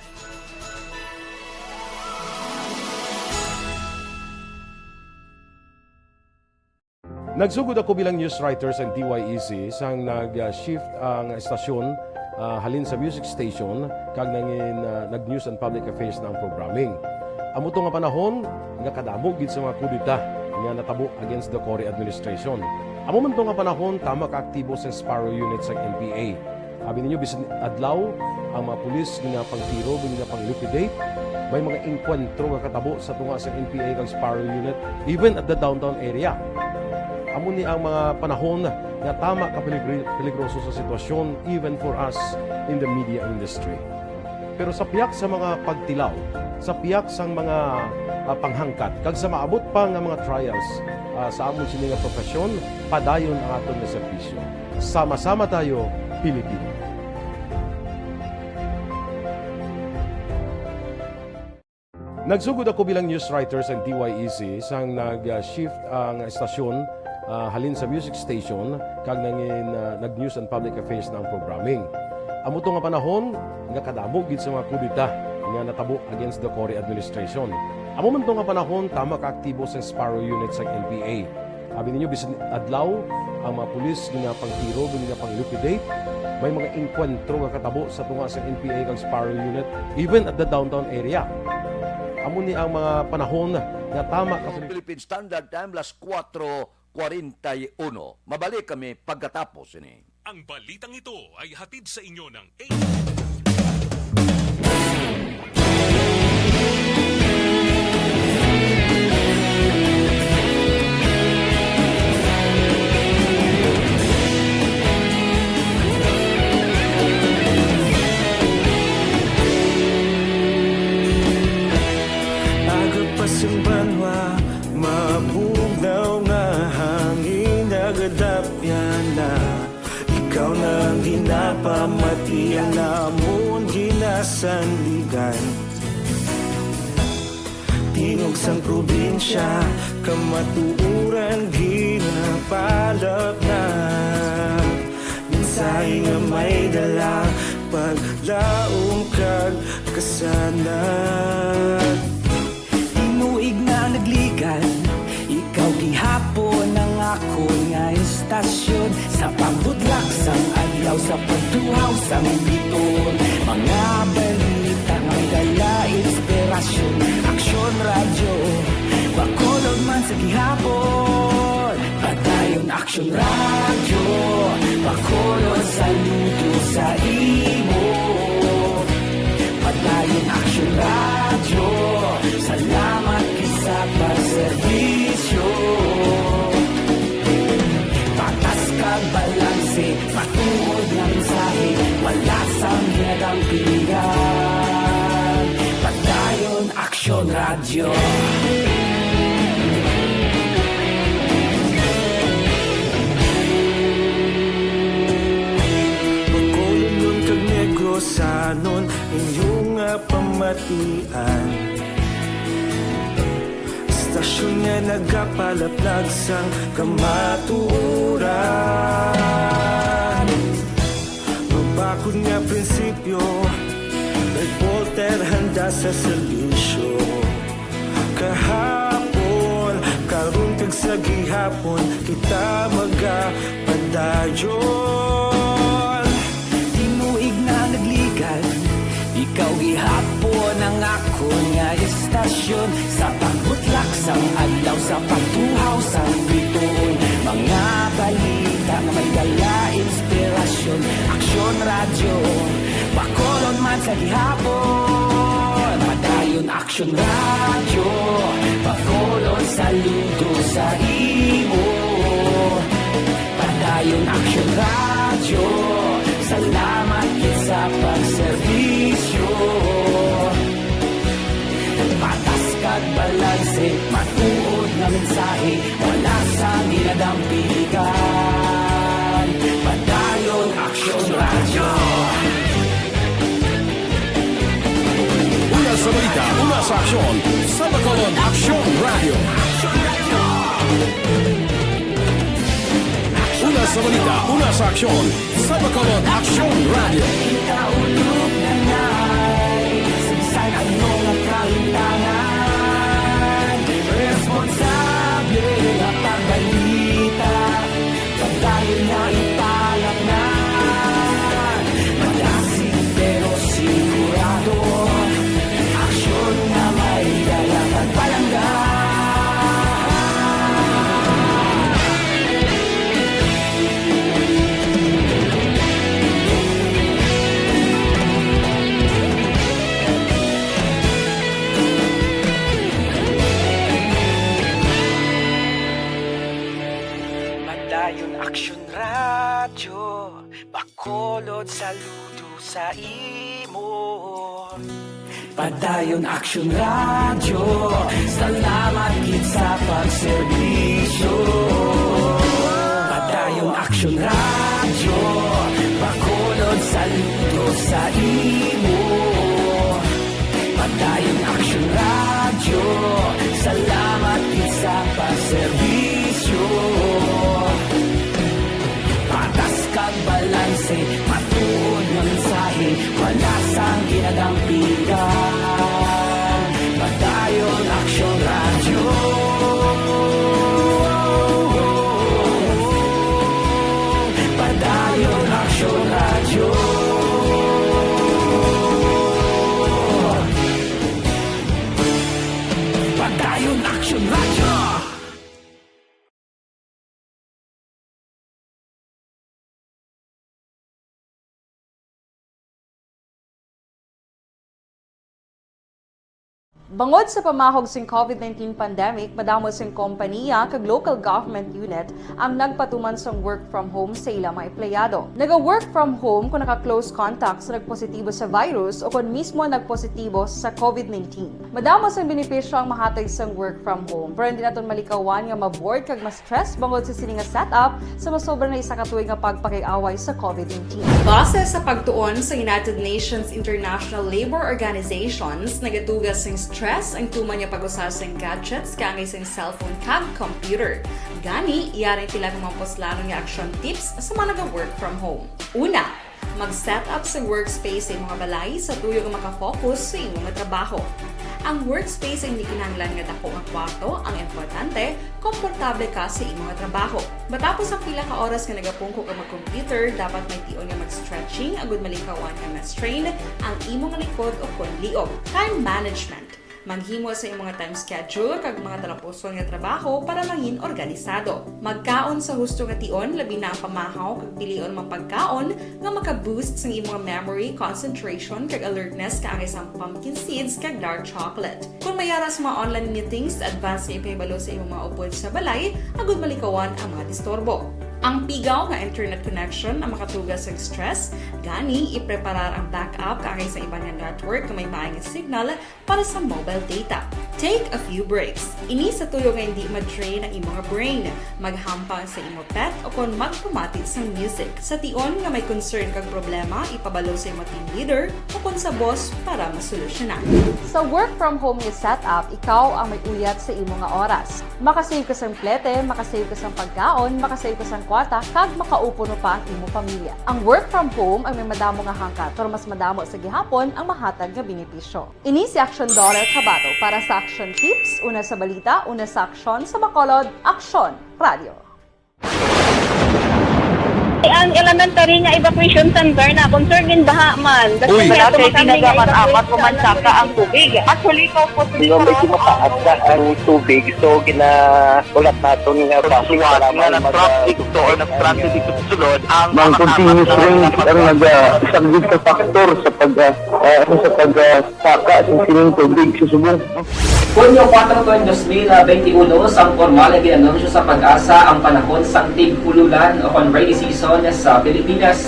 Nagsugod ako bilang news writer sa DYEC sang nag-shift ang estasyon halin sa music station kag nag-news and public affairs na ang programming. Amo to nga panahon nga kadamo gid sa mga kudita nga natabo against the Cory administration. Amo man to nga panahon tama ka aktibo sa Sparrow unit sa NPA. Abi ninyo bisan adlaw ang mga pulis nga pangtiro nga pang-liquidate, may mga enkwentro nga katabo sa tunga sa NPA kag Sparrow unit even at the downtown area. Amo ni ang mga panahon nga tama ka peligroso sa sitwasyon even for us in the media industry. Pero sa piyak sa mga pagtilaw, sa piyak sa mga panghangkat, kag sa maabot pa nga mga trials sa amon sini nga profesyon, padayon ang aton nga serbisyo. Sama-sama tayo, Pilipino. Nagsugod ako bilang news writer sa DYEC sang nag-shift ang estasyon halin sa music station kag nag-news and public affairs na ang programming. Amo to nga panahon nga kadamo gid sa mga kudita nga natabo against the Cory administration. Amo man to nga panahon tama ka aktibo sa Sparrow unit sa NPA. Abi ninyo bisan adlaw ang mga pulis nga pangtiro nga pang-liquidate, may mga enkwentro nga katabo sa tunga sa NPA kag Sparrow unit even at the downtown area. Amo ni ang mga panahon nga tama ka Philippine Standard Time, las 4:41. Mabalik kami pagkatapos ini. Ang balitang ito ay hatid sa inyo ng Agapasumbanwa, mabugnaw nga hangin nagadapyan na. Ikaw nang ginapamatian namon ginasandigan. Tinog sang probinsya, kamatuuran ginapalap na. Minsay nga may dala, paglaong kag kasanat. Tinuig na nagligan, ikaw gihapon ang ako nga istasyon. Sa pagbutlak sang adlaw, sa pagtuhaw sang biton. Mga balita nga dala inspirasyon. Aksyon radyo, bakolog man sa gihapon. Padayon Aksyon radyo, bakolog saludo sa imo. Padayon Aksyon radyo, salamat kisa pagserbisyo. Patas kag balanse, matuod na mensahe, wala sang ginadang pilihan. Padayon Aksyon radyo. Pagkulunod kag negrosanon, inyong pamatian. Istasyon nga nagapalaplag sang kamaturan. Mabakod nga prinsipyo, reporter handa sa serbisyo. Kahapon, karun kag sa gihapon, kita magapadayon. Tinuig na nagligan, ikaw gihapon ang ako nga istasyon. Sa pagbutlak sang adlaw, sa pagtuhaw sang biton. Mga balita nga may dala inspirasyon. Aksyon radyo, bakolon man sa gihapon. Padayon Aksyon radyo, bakolon saludo sa imo. Padayon Aksyon radyo, salamat sa pagserbisyo. Patas kag balanse, matuod na mensahe, wala sang ginadang pilihan. Padayon Aksyon radyo. Aksyon sa Bacolod Aksyon Radio. Una sa balita, una sa aksyon sa Bacolod Aksyon Radio. Ikaulog na na'y Sinsan ang mga kahintangan Responsable na pagbalita Pagdahil na ipalang na Malasig pero sigurado Aksyon na may dalang at palangga Padayon Aksyon Radyo Bacolod saludo sa imo Padayon Aksyon Radyo Salamat gid sa pagserbisyo Padayon Aksyon Radyo Bacolod saludo sa imo Padayon Aksyon Radyo Salamat gid sa pagserbisyo Patas kag balanse, matuod ng mensahe, wala sang ginadampigan. Padayon Aksyon Radyo. Padayon Aksyon Radyo. Padayon Aksyon Radyo. Bangod sa pamahog sing COVID-19 pandemic, madamo sing kompanya kag local government unit ang nagpatuman sang work from home sa ilang mga empleyado. Naga-work from home kung naka-close contact sa nagpositibo sa virus o kung mismo nagpositibo sa COVID-19. Madamo sang benepisyo ang mahatag sang work from home, pero hindi naton malikawan nga ma-bored kag ma-stress bangod sa sini nga setup sa masobra na isa ka tuig nga pagpakiaway sa COVID-19. Base sa pagtuon sa United Nations International Labour Organizations, nagatugas sing stress ang tuman niya pag-usar sa gadgets kangay sa cellphone kag computer. Gani, iyaring pila ng mga poslanong nga action tips sa mga nag-work from home. Una, mag-set up sa workspace sa mga balay sa tuyo nga makafocus sa inyong trabaho. Ang workspace ay hindi kinahanglan nga dako nga kwarto, ang importante, komportable ka sa imong trabaho. Matapos ang pila ka oras nga nagapungko ka mag-computer, dapat may tion nga mag-stretching agud malikawan nga ma-strain ang imong likod o konliog. Time management. Manghimo sa imong time schedule kag mga talapuson nga trabaho para mangin organisado. Magkaon sa husto nga tion, labi na ang pamahaw kag pilion mapagkaon nga maka-boost sa imong memory, concentration kag alertness kaangay sa pumpkin seeds kag dark chocolate. Kung mayaras mga online meetings, advance na ipahibalo sa imong mga upod sa balay, agud malikawan ang mga disturbo. Ang pigaw nga internet connection ang makatugas sa stress, gani ipreparar ang backup kaangay sa ibang network kung may maayong signal para sa mobile data. Take a few breaks. Ini sa tuyo nga hindi ma-drain ang imong brain, maghampang sa imong pet o kung magpumati sa music. Sa tion nga may concern kag problema, ipabalo sa imong team leader o kung sa boss para masolusyonan. Sa work from home nga setup, ikaw ang may uyat sa imong nga oras. Makasave ka sa plete, makasave ka sa pagkaon, makasave ka sa kwarta, kag makaupo no pa ang imong pamilya. Ang work from home ay may madamo nga hangkat, pero mas madamo sa gihapon ang mahatag nga benepisyo. Ini si Aksyon Dollar Kabato para sa Action Tips, una sa balita, una sa aksyon sa Bacolod, Aksyon Radio. Ang elementary nga evacuation center na concern din baha man. Kasi kaya apat kumansaka ang tubig. Actually, ko po medyo mataas na ang tubig. So, ginaulat natin nga basiwala nga ng traffic to or nag-traffic dito sa sulod. Ang continuous rain ang nag-isang sa factor sa pagsaka sa sining tubig sa subong. Hunyo 4 2021, sang formal na ginanunsyo sa pag-asa ang panahon sang tig-ululan o rainy season sa Pilipinas.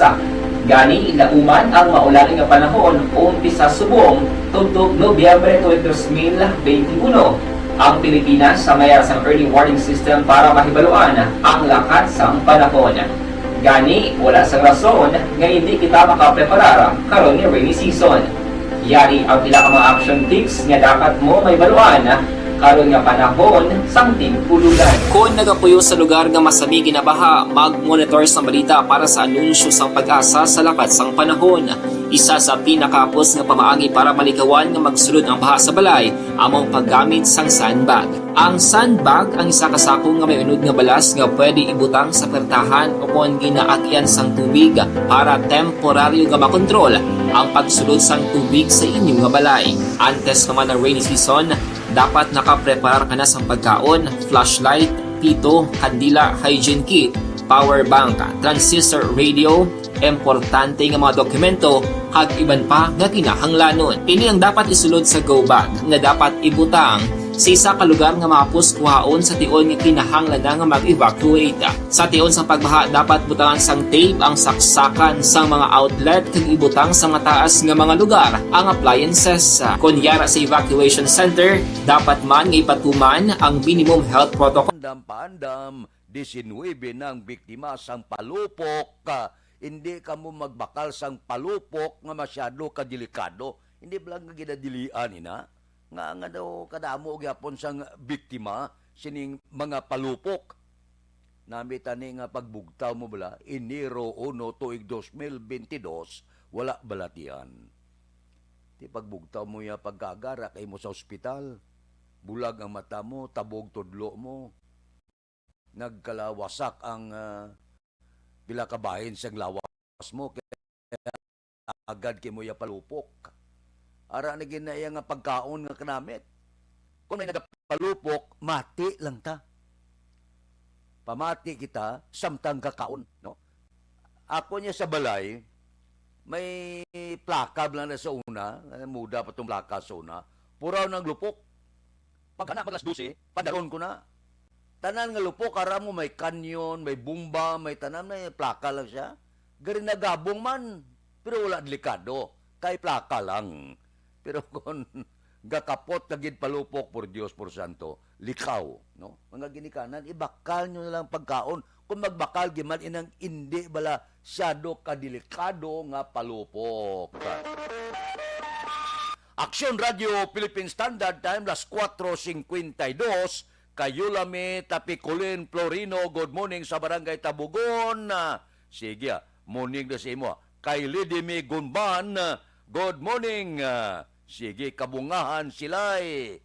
Gani, lauman ang maulaling nga panahon umpisa subong tugtog Nobyembre 2021. Ang Pilipinas sa mayroon sang early warning system para mahibaluan ang lakat sang panahon. Gani, wala sang rason nga hindi kita makapreparar karon ni rainy season. Yari ang pila ka mga action tips nga dapat mo may baluan karon nga panahon sang tig-ululan. Kung nagapuyo sa lugar nga masami ginabaha, mag-monitor sa balita para sa anunsyo sang pag-asa sa lakat sang panahon. Isa sa pinakapos nga pamaagi para malikawan nga magsulod ang baha sa balay, among paggamit sang sandbag. Ang sandbag ang isa ka sako nga may unod nga balas nga pwede ibutang sa pertahan o kung ginaagyan sang tubig para temporaryo nga makontrol ang pagsulod sang tubig sa inyong nga balay. Antes naman ng rainy season, dapat nakaprepare ka na sa pagkaon, flashlight, pito, kandila, hygiene kit, power bank, transistor radio, importante nga mga dokumento, kag iban pa nga kinahanglanon. Ini ang dapat isulod sa go bag nga dapat ibutang sa isa ka lugar nga mapos kuhaon sa tion nga kinahanglan nga mag-evacuate. Sa tion sa pagbaha dapat butangan sang tape ang saksakan sa mga outlet kag ibutang sa mga taas nga mga lugar ang appliances. Kunyara sa evacuation center, dapat man nga ipatuman ang minimum health protocol. Paandam, 19 ng biktima sang palupok. Hindi ka mo magbakal sang palupok nga masyado kadelikado. Hindi ba lang nga ginadilian ina? Nga daw kadamo gyapon sang biktima sining mga palupok. Namitani nga pagbugtaw mo bala Enero 1 tuig 2022 wala balatian. Ti pagbugtaw mo ya pagkagara kay mo sa ospital. Bulag ang mata mo, tabog tudlo mo. Nagkalawasak ang pila ka bahin sang lawas mo kaya agad kay mo ya palupok. Ara na ginaya nga pagkaon nga kanamit. Kung may nagapalupok, mati lang ta. Pamati kita, samtang kakaon. No? Ako niya sa balay, may plaka lang na sa una, muda pa itong plaka sa una, puraw ng lupok. Pagka na, paglas 12, padaron ko na. Tanan nga lupok, ara mo may kanyon, may bumba, may tanan, may plaka lang siya. Gari nagabong man, pero wala delikado. Kay plaka lang. Pero kung gakapot kagid palupok por Dios por Santo, likaw, no? Mga ginikanan, ibakal nyo na lang pagkaon. Kung magbakal giman inang hindi bala syado kadelikado nga palupok. Aksyon Radio Philippine Standard Time, las 4:52. Kayo lami Tapiculin Florino, good morning sa Barangay Tabugon. Sige, morning na sa imo. Kay Lidimi Gunban, good morning. Sige, kabungahan sila'y.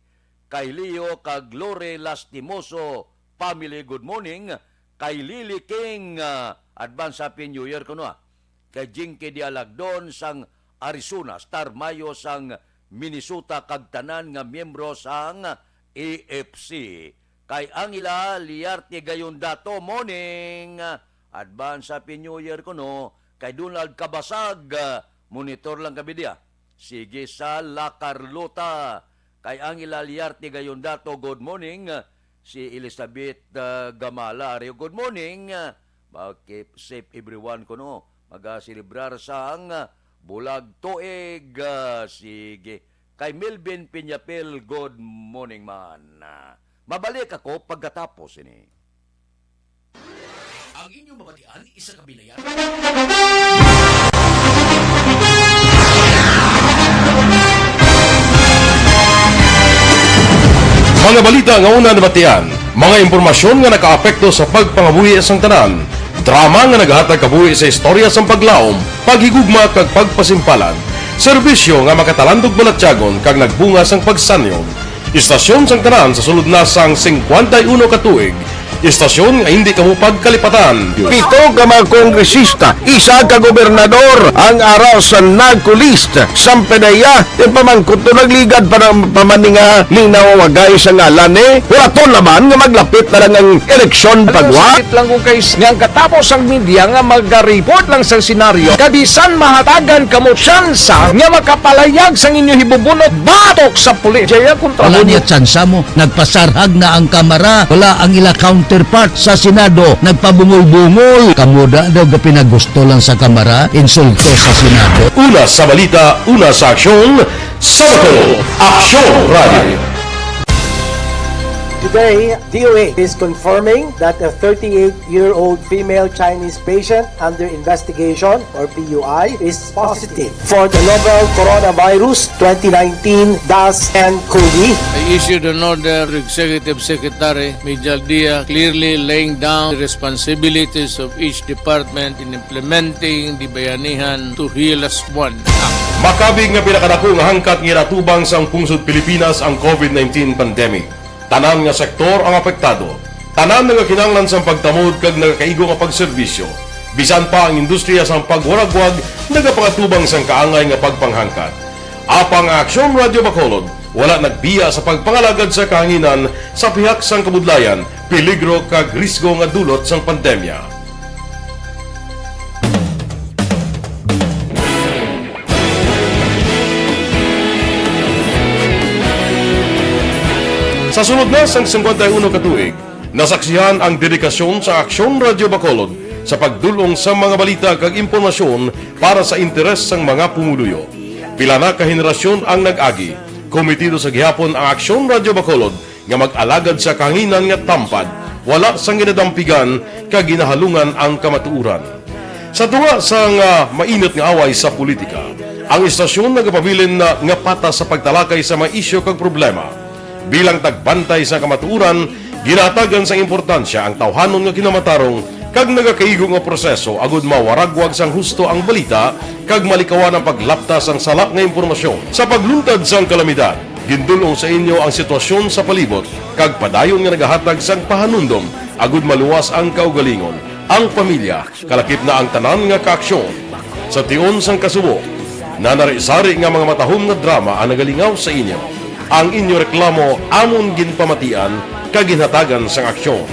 Kay Leo Kaglore Lastimoso, family, good morning. Kay Lily King, advance happy new year ko no. Kay Jinky Dialagdon sang Arizona, Star Mayo sang Minnesota, kagtanan nga miyembro sang AFC. Kay Angela Liarte Gayondato, morning. Advance happy new year ko no. Kay Donald Kabasag, monitor lang kami dia. Sige sa La Carlota. Kay Angela Liarte Gayondato, good morning. Si Elizabeth Gamala, good morning. Keep safe everyone ko no. Mag-celebrar sang bulag tuig. Sige. Kay Melvin Piñapel, good morning man. Mabalik ako pagkatapos ini. Ang inyong mabatian, isa kabilayan. Mga balita nga una nabatian, mga impormasyon nga nakaapekto sa pagpangabuhi sang tanan, drama nga naghatag kabuhi sa istorya sang paglaom, paghigugma kag pagpasimpalan, serbisyo nga makatalandog balatyagon kag nagbunga sang pagsanyon, istasyon sang tanan sa sulod na sang 51 ka tuig, istasyon nga hindi kamo pagkalipatan. 7 ka mga kongresista, isa ka gobernador, ang araw sa nagkulist, sampedaya, yung pamangkot to nagligad para pamaninga ning nawawagay sa ngalan wala to naman nga maglapit na lang ang eleksyon pagwa. Sakit lang kung kays nga katapos ang media nga mag-report lang sa senaryo, kabisan mahatagan kamo tsansa nga makapalayag sang inyo hibubunot batok sa pulis. Jaya kontra Wala niya tsansa mo, nagpasarhag na ang kamara, wala ang ila counterpart sa Senado, nagpabungol-bungol. Kamuda daw pinagusto lang sa kamara, insulto sa Senado. Una sa balita, una sa aksyon, Sabado, Aksyon Radio. Today, DOA is confirming that a 38-year-old female Chinese patient under investigation, or PUI, is positive for the novel coronavirus 2019-nCoV. I issued an order to Executive Secretary Major Dia clearly laying down the responsibilities of each department in implementing the Bayanihan to Heal as One. Makabig nga pinakadako nga hangkat nga natubang sa pungsod Pilipinas ang COVID-19 pandemic. Tanan nga sektor ang apektado. Tanan nga kinahanglan sa pagtamod kag nagakaigo nga pagserbisyo. Bisan pa ang industriya sa pagwaragwag nagapangatubang sang kaangay nga pagpanghangkat. Apang Aksyon Radio Bacolod wala nagbiya sa pagpangalagad sa kahanginan sa pihak sang kabudlayan, peligro kag risgo nga dulot sang pandemya. Sa sunod na sang 51 katuig, nasaksihan ang dedikasyon sa Aksyon Radio Bacolod sa pagdulong sa mga balita kag impormasyon para sa interes sang mga pumuluyo. Pila na ka henerasyon ang nag-agi, komitido sa gihapon ang Aksyon Radio Bacolod nga mag-alagad sa kahanginan nga tampad, wala sang ginadampigan kag ginahalungan ang kamatuuran. Sa tunga sang mainit nga away sa politika, ang istasyon nagapabilin na nga patas sa pagtalakay sa mga isyu kag problema. Bilang tagbantay sa kamatuuran, ginatagan sa importansya ang tawhanon nga kinamatarong kag nagakaigo nga proseso agud mawaragwag sang husto ang balita kag malikawan ang paglaptas ang salak nga impormasyon. Sa pagluntad sang kalamidad, gindulong sa inyo ang sitwasyon sa palibot kag padayon nga nagahatag sang pahanundom agud maluwas ang kaugalingon, ang pamilya, kalakip na ang tanan nga kaaksyon. Sa tion sang kasubo, nanari-sari nga mga matahom nga drama ang nagalingaw sa inyo. Ang inyo reklamo amon ginpamatian kag ginhatagan sang aksyon.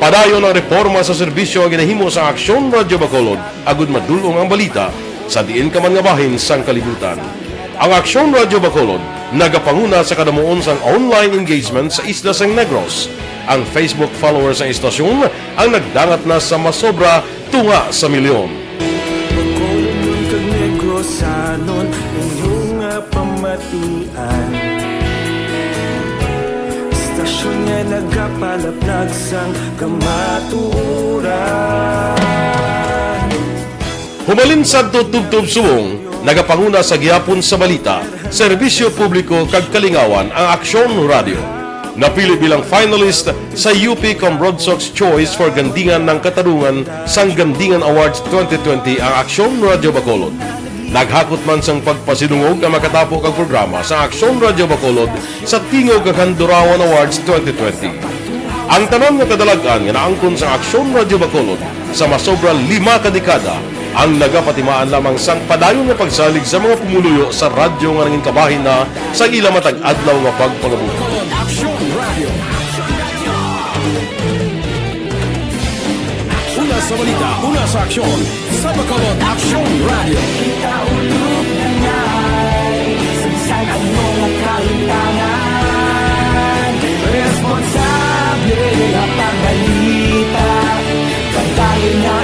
Padayon ang reforma sa serbisyo ang ginahimo sa Aksyon Radio Bacolod agud madulong ang balita sa diin ka man nga bahin sang kalibutan. Ang Aksyon Radio Bacolod nagapanguna sa kadamuon sang online engagement sa Isla Sang Negros. Ang Facebook followers sa istasyon ang nagdangat na sa masobra tunga sa milyon. Bacolod kag Negros anon inyong pamatian. Istasyon nga nagapalaplag sang kamatuuran. Humalin sa tutubtub suwong, nagapanguna sa gihapon sa balita, serbisyo publiko kag kalingawan ang Aksyon Radio. Napili bilang finalist sa UP Comrade Sox Choice for Gandingan ng Katarungan sang Gandingan Awards 2020 ang Aksyon Radio Bacolod. Naghakot man sang pagpasidungog ang makatapo kag programa sa Aksyon Radio Bacolod sa Tingog kag Handurawan Awards 2020. Ang tanan nga kadalagan nga naangkon sa Aksyon Radio Bacolod sa masobra 5 ka dekada ang nagapatimaan lamang sang padayon nga pagsalig sa mga pumuluyo sa radyo nga nangin kabahin na sa ila matag adlaw nga pagpangabuhi. Una sa balita, una sa aksyon, sa Bacolod Aksyon Radio. Kita ulog na ngay, sagsag ang mga kaintangan. Responsable na pagbalita, pagdayo na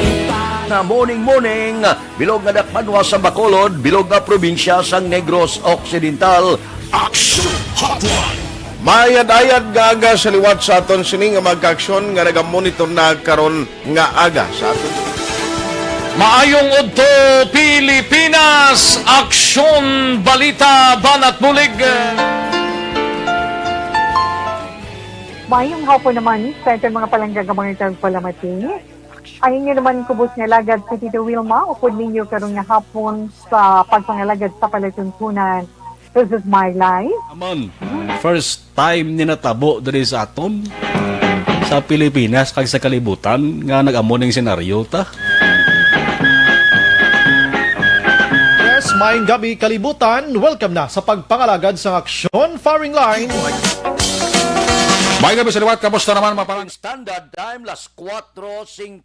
na morning, bilog nga dakpanwa sa Bacolod, bilog nga probinsya sang Negros Occidental. Aksyon Hotline! Mayad-ayad nga aga sa liwat sa aton sini nga magkaaksyon nga nagamonitor na karon nga aga sa aton. Maayong udto Pilipinas, Aksyon Balita Banat Bulig. Mayong hapon naman sa ito mga palanggagamang itang palamati. Ayun nyo naman kubos nga lagad sa Tito Wilma, upod ninyo karong nga hapon sa pagpangalagad sa palatuntunan. This is my life. Amon, first time ni natabo diri sa aton sa Pilipinas kag sa kalibutan nga nag-amon ning senaryo ta. Yes, maayong gabi kalibutan. Welcome na sa pagpangalagad sa Aksyon Firing Line. May gabi sa liwat, kamusta naman maparang standard time, las 4:59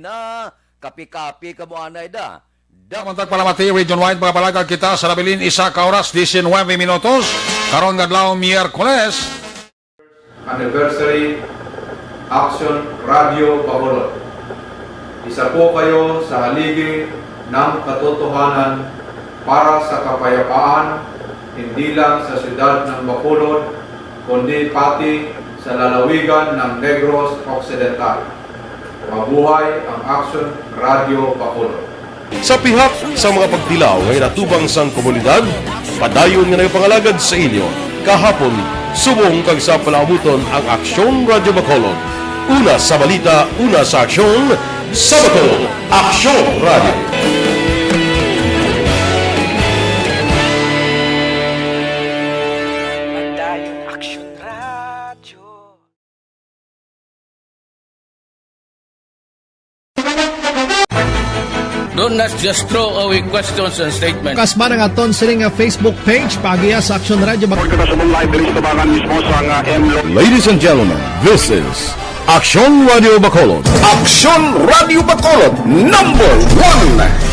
na, kapi-kapi kamuanay da. Mantag palamati, region-wide mga palagad kita sa labilin, isa ka oras, 19 minutos, karon ngadlaw Miyerkules. Anniversary, Aksyon Radio Bacolod. Isa po kayo sa haligi ng katotohanan para sa kapayapaan, hindi lang sa siyudad ng Bacolod, kundi pati sa lalawigan ng Negros Occidental. Mabuhay ang Aksyon Radio Bacolod. Sa pihak sa mga pagtilaw ngay natubang sang komunidad, padayon nga nagpangalagad sa inyo. Kahapon, subong kag sa palaabuton ang Aksyon Radio Bacolod. Una sa balita, una sa aksyon, sa Bacolod, Aksyon Radio. Don't not just throw away questions and statements. Kasma ng aton sining Facebook page pagiya sa Aksyon Radio. Ladies and gentlemen, this is Aksyon Radio Bacolod. Aksyon Radio Bacolod, number 1!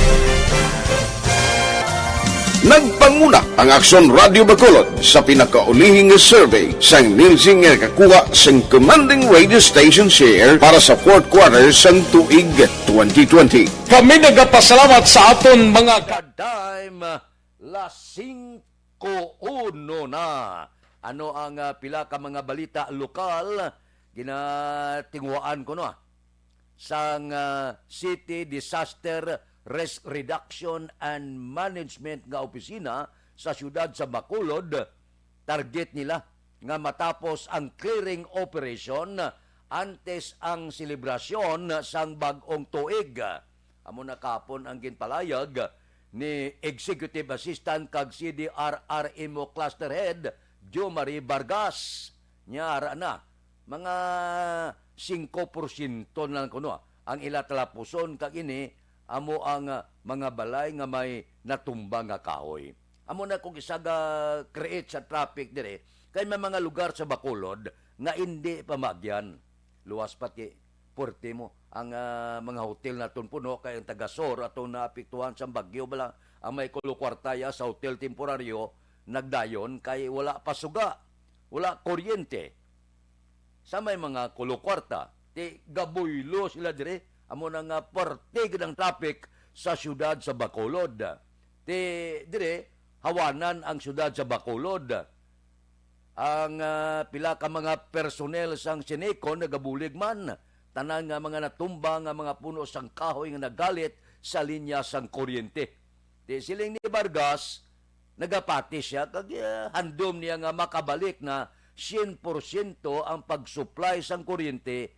Nagpanguna ang Aksyon Radio Bacolod sa pinakaulihing survey sa ninsing kakuha sa commanding radio station share para sa fourth quarter sang tuig 2020. Kami nagapasalamat sa aton mga time las 5:01 na. Ano ang pila ka mga balita lokal ginatingwaan ko no sang City Disaster Risk Reduction and Management nga opisina sa siyudad sa Bacolod. Target nila nga matapos ang clearing operation antes ang selebrasyon sang bag-ong tuig. Amo na kapon ang ginpalayag ni Executive Assistant kag CDRRMO Cluster Head Jo Marie Vargas. Nyara na mga 5% lang kuno ang ila talapuson kag ini amo ang mga balay nga may natumbang nga kahoy. Amo na kung isaga create sa traffic dire kay may mga lugar sa Bacolod nga hindi pamagyan. Luwas pati porte mo ang mga hotel naton puno kay ang taga-Sor ato naapektuhan sa bagyo bala ang may kulukwartaya sa hotel temporaryo nagdayon kay wala pasuga, wala kuryente. Sa may mga kulukwarta, ti gabuylo sila dire. Amo na nga parte ng traffic sa siyudad sa Bacolod. Dire, hawanan ang siyudad sa Bacolod. Ang pila ka mga personnel sang Sineco nagabulig man. Tanan nga mga natumba nga mga puno sang kahoy nga nagalit sa linya sang kuryente. Siling ni Vargas, nagapati siya, kag handom niya nga makabalik na 100% ang pag-supply sang kuryente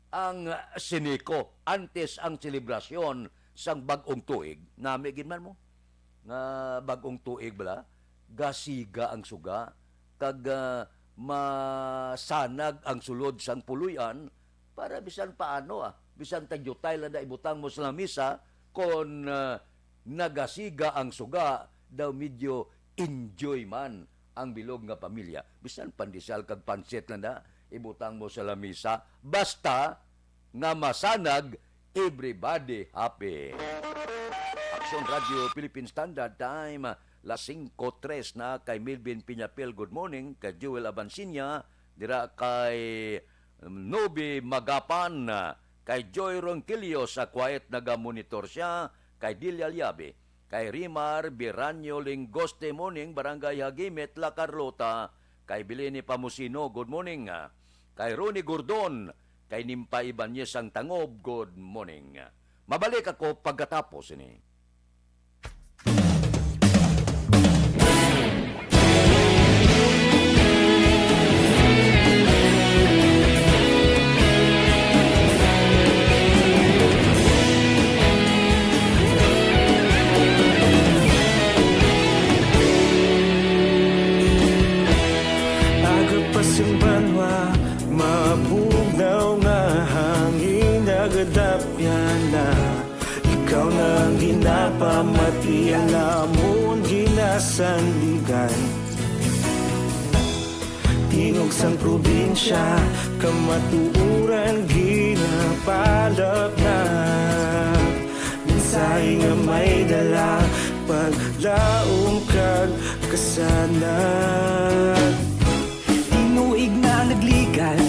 ang Sineco antes ang selebrasyon sang bagong tuig. Namigin man mo nga bagong tuig bala gasiga ang suga kag masanag ang sulod sang puluyan para bisan paano bisan tagyutay lang na ibutang mo sa lamisa kon nagasiga ang suga daw medyo enjoy man ang bilog nga pamilya. Bisan pandesal kag pansit lang na ibutang mo sa lamisa, basta nga masanag, everybody happy. Aksyon Radio Philippine Standard Time, las 5:03 na kay Melvin Piñapel, good morning, kay Joel Abansinya, dira kay Nobi Magapan, kay Joy Ronquillo sa quiet naga-monitor siya, kay Dilia Liabe, kay Rimar Biranyo Lingoste morning, Barangay Hagimet, La Carlota, kay Bileni Pamusino, good morning, kay Ronnie Gordon, kay Nimpa Ibanez ang Tangob, good morning. Mabalik ako pagkatapos ini. Pamati alamon ginasandigan Tingog sang probinsya kamatuuran ginapalap na Minsay nga may dala paglaom kag kasanan Tinuig na nagligan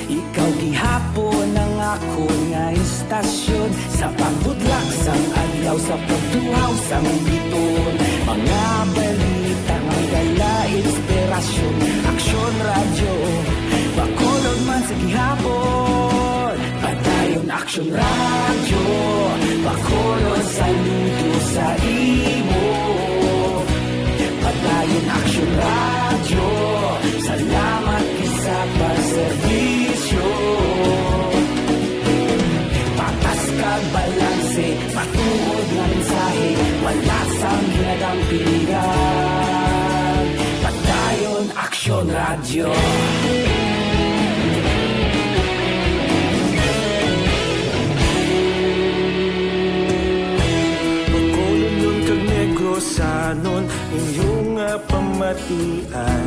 ikaw gihapon ang ako nga istasyon sa pagbudlak sang adlaw sa pagtuhaw sang biton mga balita nga dala inspirasyon Aksyon Radio Aksyon Radio, Bacolod, saludo sa imo. Padayon Aksyon Radio, salamat isa pa serbisyo. Patas kag balanse, patuod na mensahe, wala sang ginadampingan. Padayon Aksyon Radio. Sanon inyong pamatian,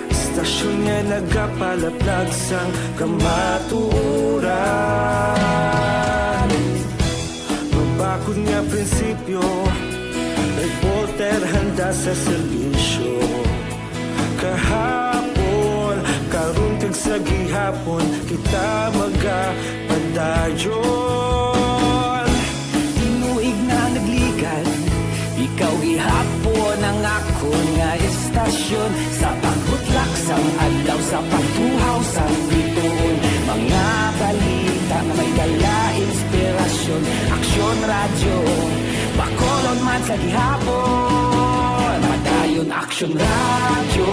istasyon nga nagapalaplag sang kamaturan. Mabakod nga prinsipyo, reporter handa sa serbisyo. Kahapon, karong kag sa gihapon, kita magapadayon. Tinuig na nagligan, ikaw gihapon ang ako nga istasyon. Sa pagbutlak sang adlaw, sa pagtuhaw sang bituon, mga balita na may dala inspirasyon. Aksyon Radio, Bacolod man sa gihapon. Padayon Aksyon Radio,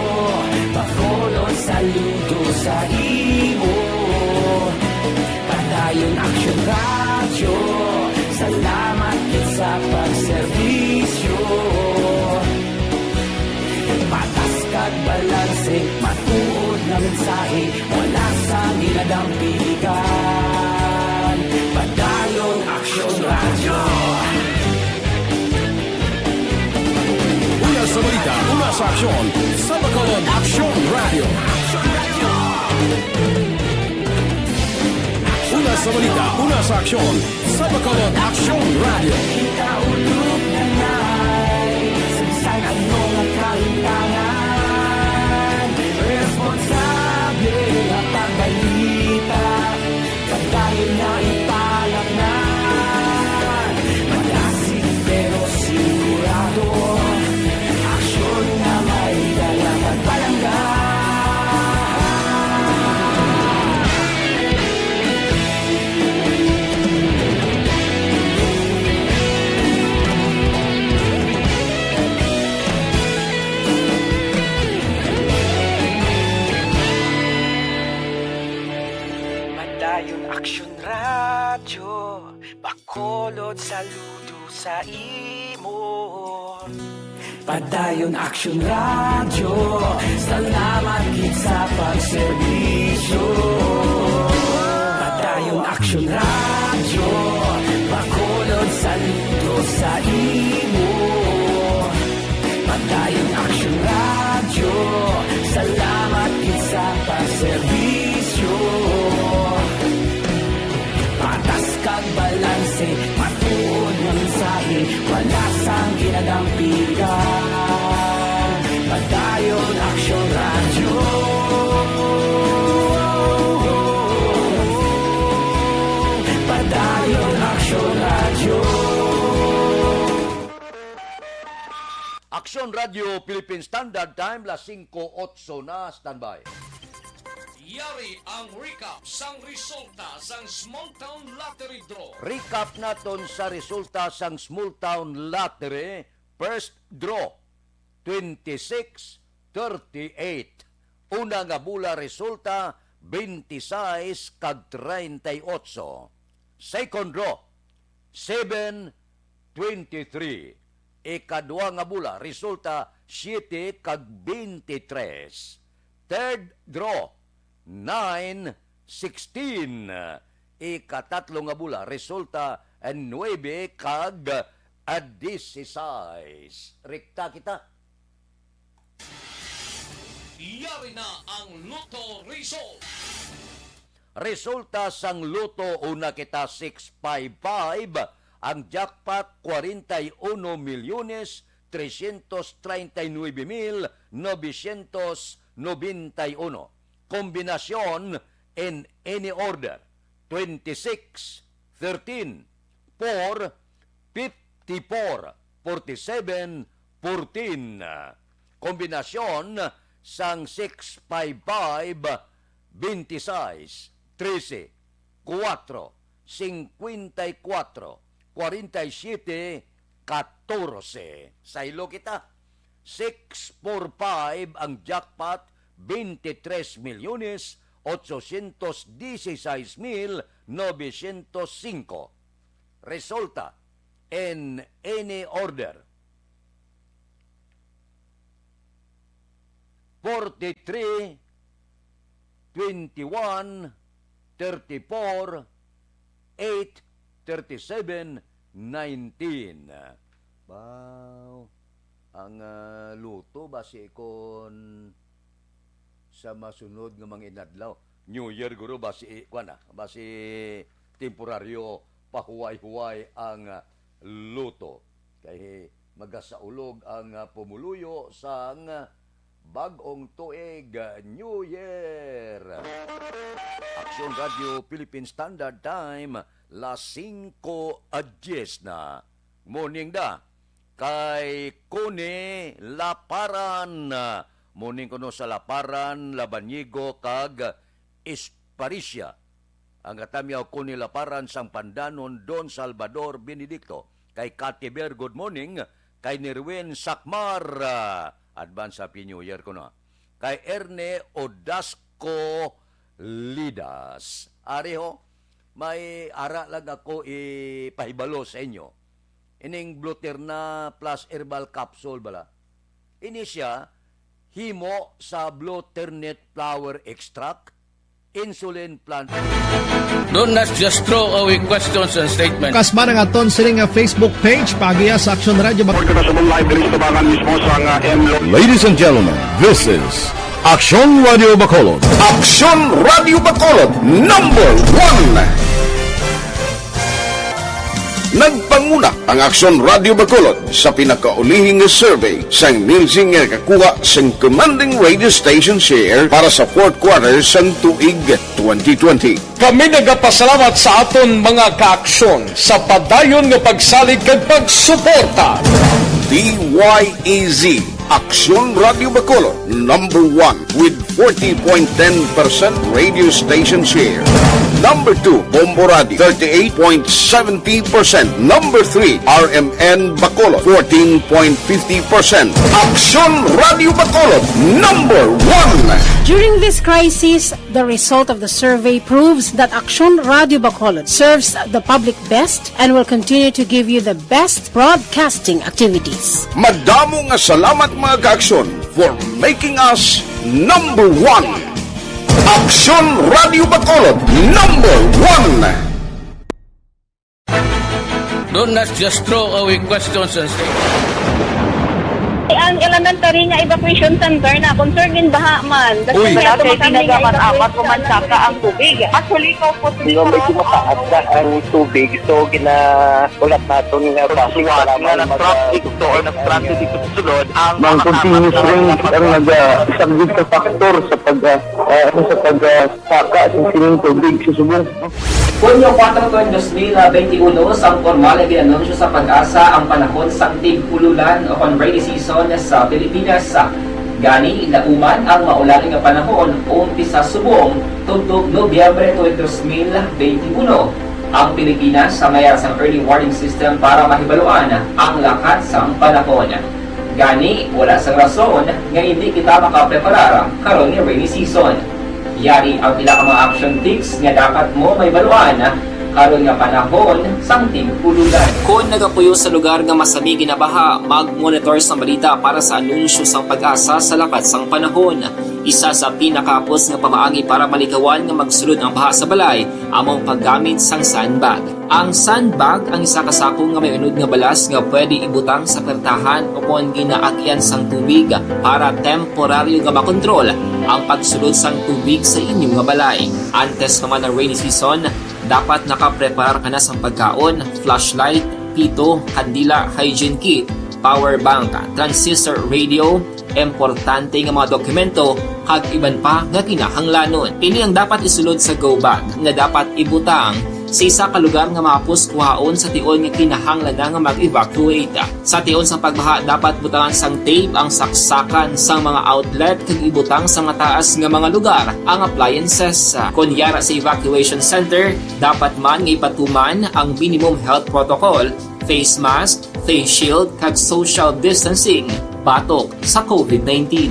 Bacolod, saludo sa imo. Padayon Aksyon Radio, salamat sa pagserbisyo. Patas kag balanse, matuod na mensahe, wala sa ginadampiligan. Padayon Aksyon Radio. Una sa balita, una sa aksyon, sa Bacolod Aksyon Radio. Una sa balita, una sa aksyon, sa Bacolod Aksyon Radio. Kita ulog na na'y sabisan ano ang kalintangan. Responsable na pagbalita, pagdayon na ipalaknan. Malasig pero sigurado, aksyon na may dalang at palanggan. Aksyon Radio, Bacolod, saludo sa imo. Padayon Aksyon Radio, salamat gid sa pagserbisyo. Padayon Aksyon Radio, Bacolod, saludo sa imo. Padayon Aksyon Radio, salamat gid sa pagserbisyo. Patas kag balanse, matuod na mensahe, wala sang ginadampigan. Padayon Aksyon Radio. Padayon Aksyon Radio. Aksyon Radio Philippine Standard Time, las 5:08 na, standby. Yari ang recap sang resulta sang Small Town Lottery Draw. Recap naton sa resulta sang Small Town Lottery First Draw 26-38. Una nga bula resulta 26 kag 38. Second draw 7-23. Ikadua nga bula resulta 7 kag 23. Third draw 9-16. Ikatatlo nga bula resulta 9 kag 16. Rekta kita. Yari na ang Lotto result. Resulta sang Luto una kita 655. Ang jackpot 41,339,991. Kombinasyon in any order 26, 13, 4, 54, 47, 14. Kombinasyon sang 655, 26, 13, 47, 14. Saylo kita. 645 ang jackpot, 23,816,905. Resulta in any order. 43, 21, 34, 8, 37, 19. Wow. Ang luto basi kon sa masunod nga mga inadlaw. New Year guro basi basi temporaryo pahuway-huway ang luto. Kay magasaulog ang pumuluyo sang bagong tuig, New Year. Aksyon Radio Philippine Standard Time, las 5:10 na. Morning da. Kay Kone Laparan. Morning kuno sa Laparan, Labanyigo, kag Esparisya. Ang katamyaw Kone Laparan sang Pandanon, Don Salvador Benedicto. Kay Katiber, good morning. Kay Nirwin Sakmar, advance Happy New Year ko na. Kay Erne Odasco Lidas. Ariho, may ara lang ako ipahibalo sa inyo. Ining Bluterna plus herbal capsule bala. Ini siya, himo sa Bluternet flower extract, insulin plant. Do not just throw away questions and statements. Kasma nga aton sila nga Facebook page pagiya sa Aksyon Radio. Ladies and gentlemen, this is Aksyon Radio Bacolod. Aksyon Radio Bacolod, number 1. Nagpanguna ang Aksyon Radio Bacolod sa pinakaulihing survey sa Nielsen nga kakuha sa commanding radio station share para sa fourth quarter sa tuig 2020. Kami nagapasalamat sa aton mga kaaksyon sa padayon nga pagsalig kag pagsuporta. DYEZ Aksyon Radio Bacolod, number 1 with 40.10% radio station share. Number 2, Bombo Radio, 38.70%. Number 3, RMN Bacolod, 14.50%. Aksyon Radio Bacolod, number 1. During this crisis, the result of the survey proves that Aksyon Radio Bacolod serves the public best and will continue to give you the best broadcasting activities. Madamo nga salamat mga kaaksyon for making us number 1. Aksyon Radio Bacolod, number 1. Do not just throw away questions and statements. Ang elementary nga evacuation center na concerned in baha man. Uy, kasi pinagaman-apat ko man saka ang tubig. Actually, ikaw po siguro medyo mataas na ang tubig. So, ulat natin nga pasiwala nga ng traffic to or nag-traffic dito sa sulod. Ang continuous rain ang nag-isang sa factor sa pagsaka sa sining tubig sa subong. Hunyo 4, 2021, sang formal ay ginanunsyo sa pag-asa ang panahon sang tig-ululan o rainy season sa Pilipinas. Gani, lauman ang maulaling nga panahon umpisa subong tuntog Nobyembre 2021. Ang Pilipinas sa mayroon sang early warning system para mahibaluan ang lakat sang panahon. Gani, wala sang rason nga hindi kita makapreparar karon ni rainy season. Yari ang pila ka mga action tips nga dapat mo may baluan karon nga panahon sang tig-ululan. Kung nagapuyo sa lugar nga masami ginabaha, mag-monitor sa balita para sa anunsyo sang pag-asa sa lakat sang panahon. Isa sa pinakapos nga pamaagi para malikawan nga magsulod ang baha sa balay among paggamit sang sandbag. Ang sandbag ang isa kasako nga may unod nga balas nga pwede ibutang sa pertahan upon ginaagyan sang tubig para temporaryo nga makontrol ang pagsulod sang tubig sa inyong nga balay. Antes naman ng rainy season, dapat nakaprepare ka na sa pagkaon, flashlight, pito, kandila, hygiene kit, power bank, transistor radio, importante nga mga dokumento, kag iban pa nga kinahanglanon. Ini ang dapat isulod sa go bag nga dapat ibutang sa isa ka lugar nga maapos kuhaon sa tion nga kinahanglan nga mag-evacuate. Sa tion sa pagbaha dapat butangan sang tape ang saksakan sang mga outlet kag ibutang sa mataas nga mga lugar ang appliances. Kunyara sa evacuation center, dapat man nga ipatuman ang minimum health protocol, face mask, face shield kag social distancing batok sa COVID-19.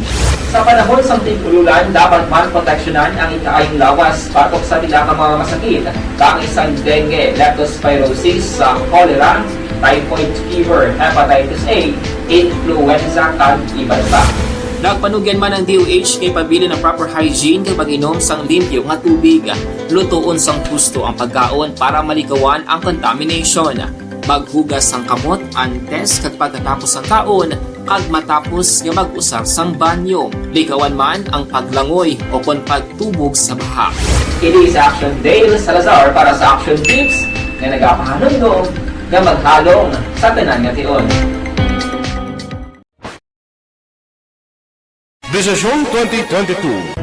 Sa panahon sa tig-ululan, dapat man proteksyonan ang ikaayong lawas batok sa mga masakit, kang isang dengue, leptospirosis, cholera, typhoid fever, hepatitis A, influenza kag iban pa. Nagpanugyan man ang DOH kay pabili ng proper hygiene kay pag-inom sang limpyo nga tubig. Lutuon sang husto ang pagkaon para malikawan ang contamination. Maghugas sang kamot antes kag pagkatapos ang kaon kag matapos nga mag-usar sang banyo. Likawan man ang paglangoy o kon pagtubog sa baha. Kini sa Action Dale Salazar para sa Action Tips nga nagapahanundong nga maghalong sa tanan nga tion. Desisyon 2022.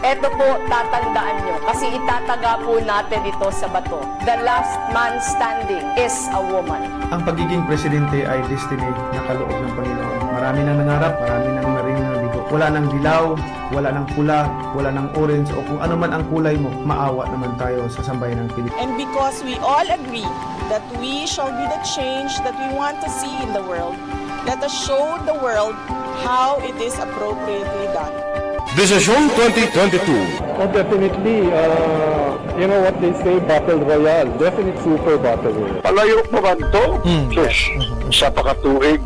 Ito po, tatandaan nyo, kasi itataga po natin ito sa bato. The last man standing is a woman. Ang pagiging presidente ay destiny na kaloob ng Panginoon. Marami nang nangarap, marami nang naring nabigo. Wala nang dilaw, wala nang pula, wala nang orange, o kung ano man ang kulay mo, maawa naman tayo sa sambayan ng Pilipinas. And because we all agree that we shall be the change that we want to see in the world, let us show the world how it is appropriately done. Desisyon 2022. Oh, definitely, you know what they say, Battle Royale. Definitely super Battle Royale. Palayo mo man to? Sus, sa pakatuig.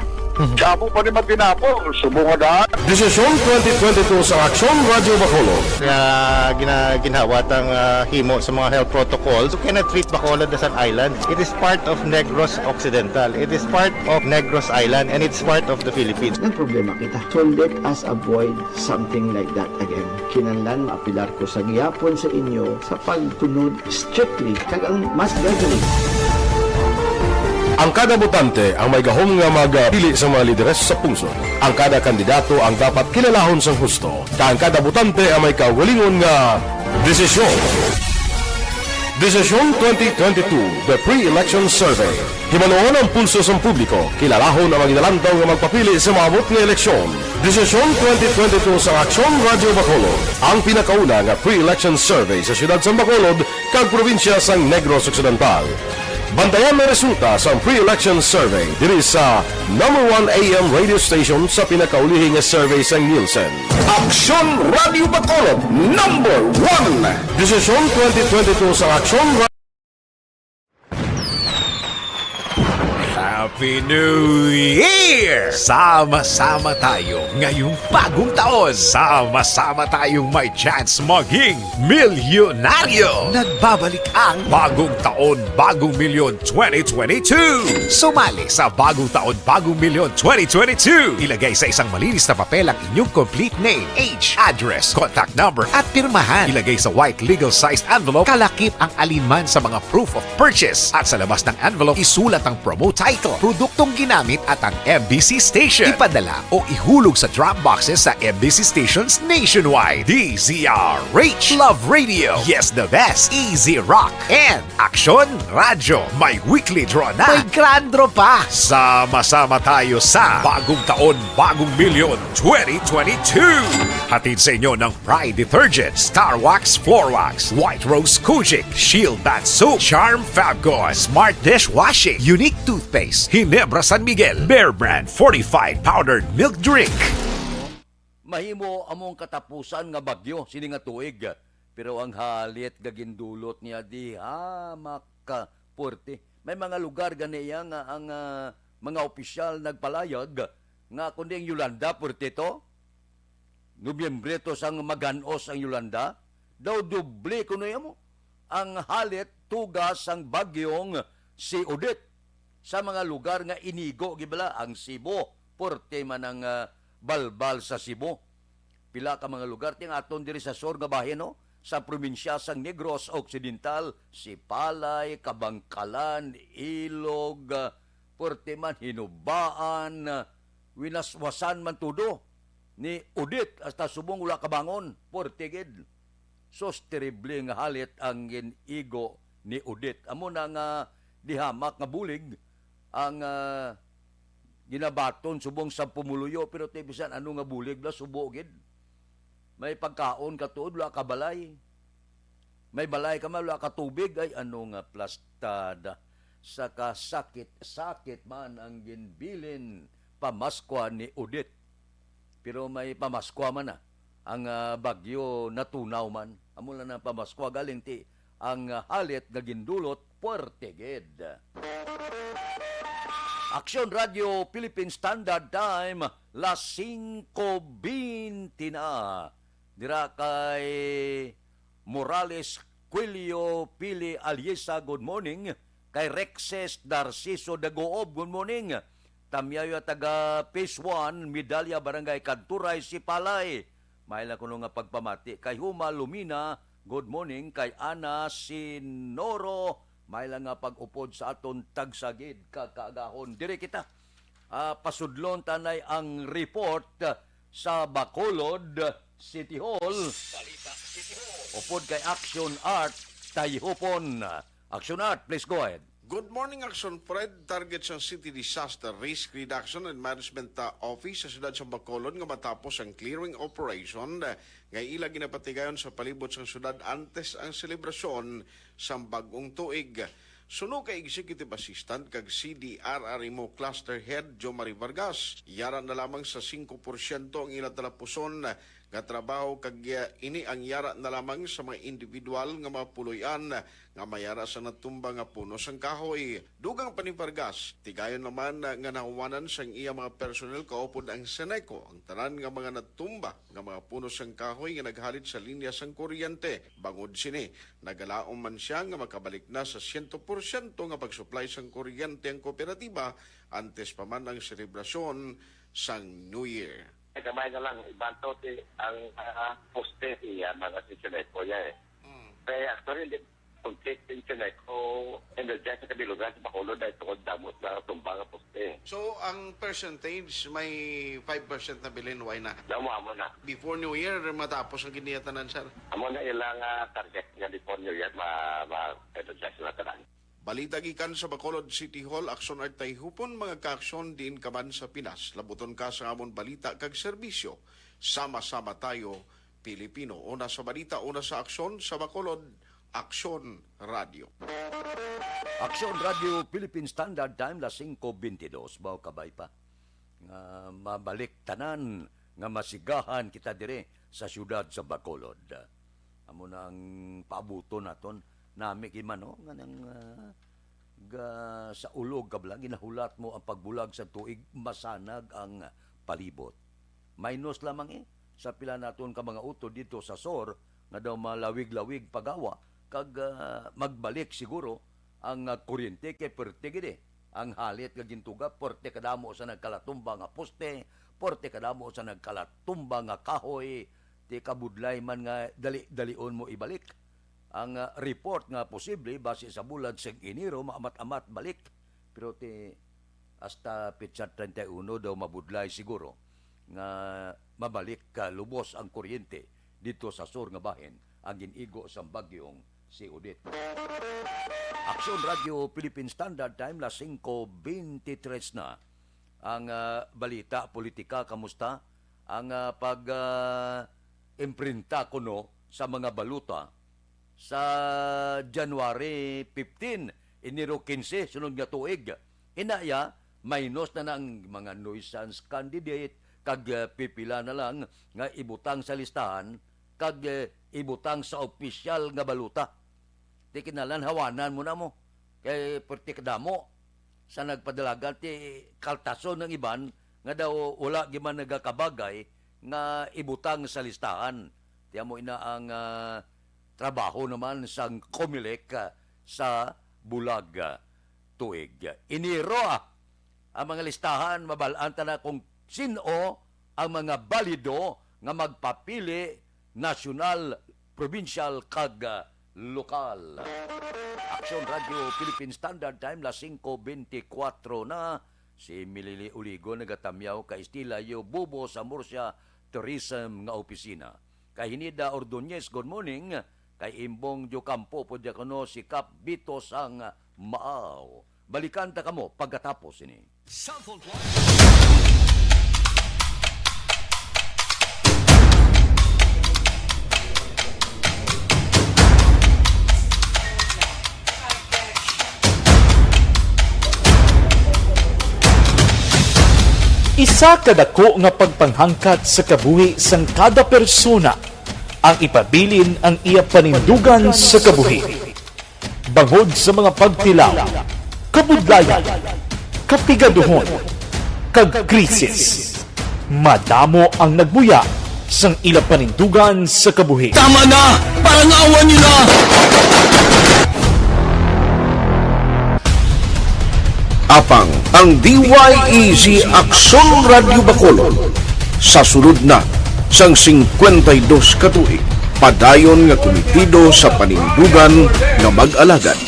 Kamo pa ni Matinapo, subungan na. Desisyon 2022 sa Aksyon Radio Bacolod. Kaya ginawat ang himo sa mga health protocols. You cannot treat Bacolod as an island. It is part of Negros Occidental. It is part of Negros Island and it's part of the Philippines. Ang problema kita. So let us avoid something like that again. Kinahanglan maapilar ko sa gihapon sa inyo sa pagtunod strictly kag ang mas gagawin. Ang kada botante ang may gahom nga magpili sa mga lideres sa pungsod. Ang kada kandidato ang dapat kilalahon sang husto. Ang kada botante ang may kaugalingon nga desisyon. Desisyon 2022, the pre-election survey. Himanuon ang pulso sa publiko, kilalahon ang maginalantaw nga magpapili sa maabot nga eleksyon. Desisyon 2022 sa Aksyon Radio Bacolod, ang pinakauna nga pre-election survey sa siyudad sa Bacolod kag probinsya sang Negros Occidental. Bantayan na resulta sa pre-election survey diri sa number 1 AM radio station sa pinakaulihing survey sa Nielsen. Aksyon Radio Bacolod, number 1. Desisyon 2022 sa Aksyon Radio. Happy New Year! Sama-sama tayo ngayong bagong taon. Sama-sama tayong may chance maging milyonaryo. Nagbabalik ang Bagong Taon, Bagong Milyon 2022. Sumali sa Bagong Taon, Bagong Milyon 2022. Ilagay sa isang malinis na papel ang inyong complete name, age, address, contact number at pirmahan. Ilagay sa white legal-sized envelope, kalakip ang alinman sa mga proof of purchase. At sa labas ng envelope, isulat ang promo title, produktong ginamit at ang MBC station. Ipadala o ihulog sa drop boxes sa MBC stations nationwide. DZRH, Love Radio, Yes the Best, Easy Rock, and Aksyon Radio. May weekly draw na. May grand draw pa. Sama-sama tayo sa Bagong Taon, Bagong Milyon 2022. Hatid sa inyo ng Pride Detergent, Star Wax Floor Wax, White Rose Kojic, Shield Bath Soap, Charm Fabgo, Smart Dishwashing, Unique Toothpaste, Ginebra San Miguel, Bear Brand Fortified Powdered Milk Drink. Mahimo among katapusan nga bagyo sini nga tuig. Pero ang halit gagindulot niya di makapurti. May mga lugar ganiya nga ang mga opisyal nagpalayag nga kundi ang Yolanda purti to. Nobyembre to sang maganos ang Yolanda. Daw doble kuno mo ang halit tugas ang bagyong si Odette sa mga lugar nga inigo gibala ang Cebu, porte man ang balbal sa Cebu. Pila ka mga lugar ting aton diri sa sur nga bahin no, sa probinsya sang Negros Occidental, Sipalay, Kabangkalan, Ilog, porte man Hinubaan, Winaswasan man tudo ni Odette hasta subong wala kabangon, porte gid. sos terrible nga halit ang ginigo ni Odette. Amo na nga dihamak nga bulig ang ginabaton subong sa pumuluyo, pero tibisan ano nga bulig la subogid. May pagkaon ka tuod, wala ka balay. May balay ka man, wala ka tubig, ay ano nga plastada. Saka sakit man ang ginbilin pamaskwa ni Odette. Pero may pamaskwa man na. Ang bagyo natunaw man. Amo lang na pamaskwa galing ti ang halit na gindulot puerteged. Aksyon Radio Philippine Standard Time las 5:20 na. Dira kay Morales Quilio Pili Aliesa, good morning. Kay Rexes Darciso Dagoob, good morning. Tamyayo taga Phase 1, Medalya Barangay Kanturay, Sipalay. May lang kuno nga pagpamati. Kay Huma Lumina, good morning. Kay Ana Sinoro, may lang nga pag-upod sa aton tagsagid kakaagahon. Dire kita. Pasudlon tanay ang report sa Bacolod City Hall. Upod kay Aksyon Art Tayhupon. Aksyon Art, please go ahead. Good morning, Aksyon Fred. Target sa City Disaster Risk Reduction and Management Office sa siyudad sa Bacolod nga matapos ang clearing operation nga ila ginapatigayon sa palibot sa siyudad antes ang selebrasyon sa bagong tuig. Suno kay Executive Assistant kag CDRRMO Cluster Head Jo Marie Vargas. Yara na lamang sa 5% ang ila talapuson nga trabaho kag ini ang yara na lamang sa mga individual nga mapuloyan nga mayara sa natumba nga puno sang kahoy. Dugang pa ni Vargas, tigayon naman nga nahuwanan sang iya mga personel kaupod ang Seneco ang tanan nga mga natumba nga mga puno sang kahoy nga naghalit sa linya sang kuryente. Bangod sini, nagalaom man siya nga makabalik na sa 100% nga pagsupply sang kuryente ang kooperatiba antes pa man ang selebrasyon sang New Year. Kamay na lang, ibanto ang poste niya, mga sinet ko niya eh. Kaya actually, kung take the sinet ko, energize sa kabilugan sa Bacolod dahil tukod damot na tumbang ang poste. So, ang percentage, may 5% na bilhin, why na? Amo na. Before New Year, matapos ang giniyatanan, sir? Amo na ilang target nga before New Year, ma-energize na tanan. Balita gikan sa Bacolod City Hall, Aksyon at Tayhupon, mga kaaksyon din kaman sa Pinas. Labuton ka sa amon balita kag serbisyo. Sama-sama tayo, Pilipino. Una sa balita, una sa aksyon, sa Bacolod, Aksyon Radio. Aksyon Radio Philippine Standard Time, las 5:22. Bao kabay pa. Nga mabalik tanan, nga masigahan kita dire sa syudad sa Bacolod. Amo na ang paabuto naton. Nami kimano nga nang sa ulog kablang ginahulat mo ang pagbulag sa tuig, masanag ang palibot. Minus lamang sa pila naton ka mga utod dito sa SOR nga daw malawig-lawig pagawa kag magbalik siguro ang kuryente kay perte gid ang halit nga gintuga porte kadamo sa nagkalatumba nga poste, porte kadamo sa nagkalatumba nga kahoy, ti kabudlay man nga dali-dalion mo ibalik. Ang report nga posible base sa bulan sa Enero maamat-amat balik, pero hasta petsa 31 daw mabudlay siguro nga mabalik lubos ang kuryente dito sa sur nga bahin ang ginigo sa bagyong si Odette. Aksyon Radio Philippine Standard Time, las 5:23 na. Ang balita politika, kamusta? Ang imprinta kuno sa mga baluta sa January 15, Enero 15, sunod nga tuig. Inaya, minus na ng mga nuisance candidate, kag pipila na lang nga ibutang sa listahan, kag ibutang sa opisyal nga baluta. Ti kinalan, hawanan mo na mo. Kay pertikadamo sa nagpadalagan, ti kaltason ng iban, nga daw wala giman nagakabagay, nga ibutang sa listahan. Tiya mo ina ang trabaho naman sang Comelec sa bulag tuig. Iniro ang mga listahan, mabalaan na kung sino ang mga balido nga magpapili nasyonal, provincial kag lokal. Aksyon Radio Philippine Standard Time, las 5:24 na. Si Milili Uligo nagatamyaw ka Estila Yo Bubo sa Murcia Tourism nga opisina. kay Hinida Ordonez, good morning. Kay Imbong Jocampo, po dya kuno si Kap Bito sang Maaw. Balikan ta kamo pagkatapos ini. Isa kadako nga pagpanghangkat sa kabuhi sang kada persona ang ipabilin ang iya panindugan sa kabuhi. Bangod sa mga pagtilaw, kabudlayan, kapigaduhon, kagkrisis, madamo ang nagbuya sang ila panindugan sa kabuhi. Tama na! Parang awan nyo na! Apang ang DYEZ Aksyon Radio Bacolod sa sulod na sang 52 katuig padayon nga komitido sa panindugan nga mag-alagad.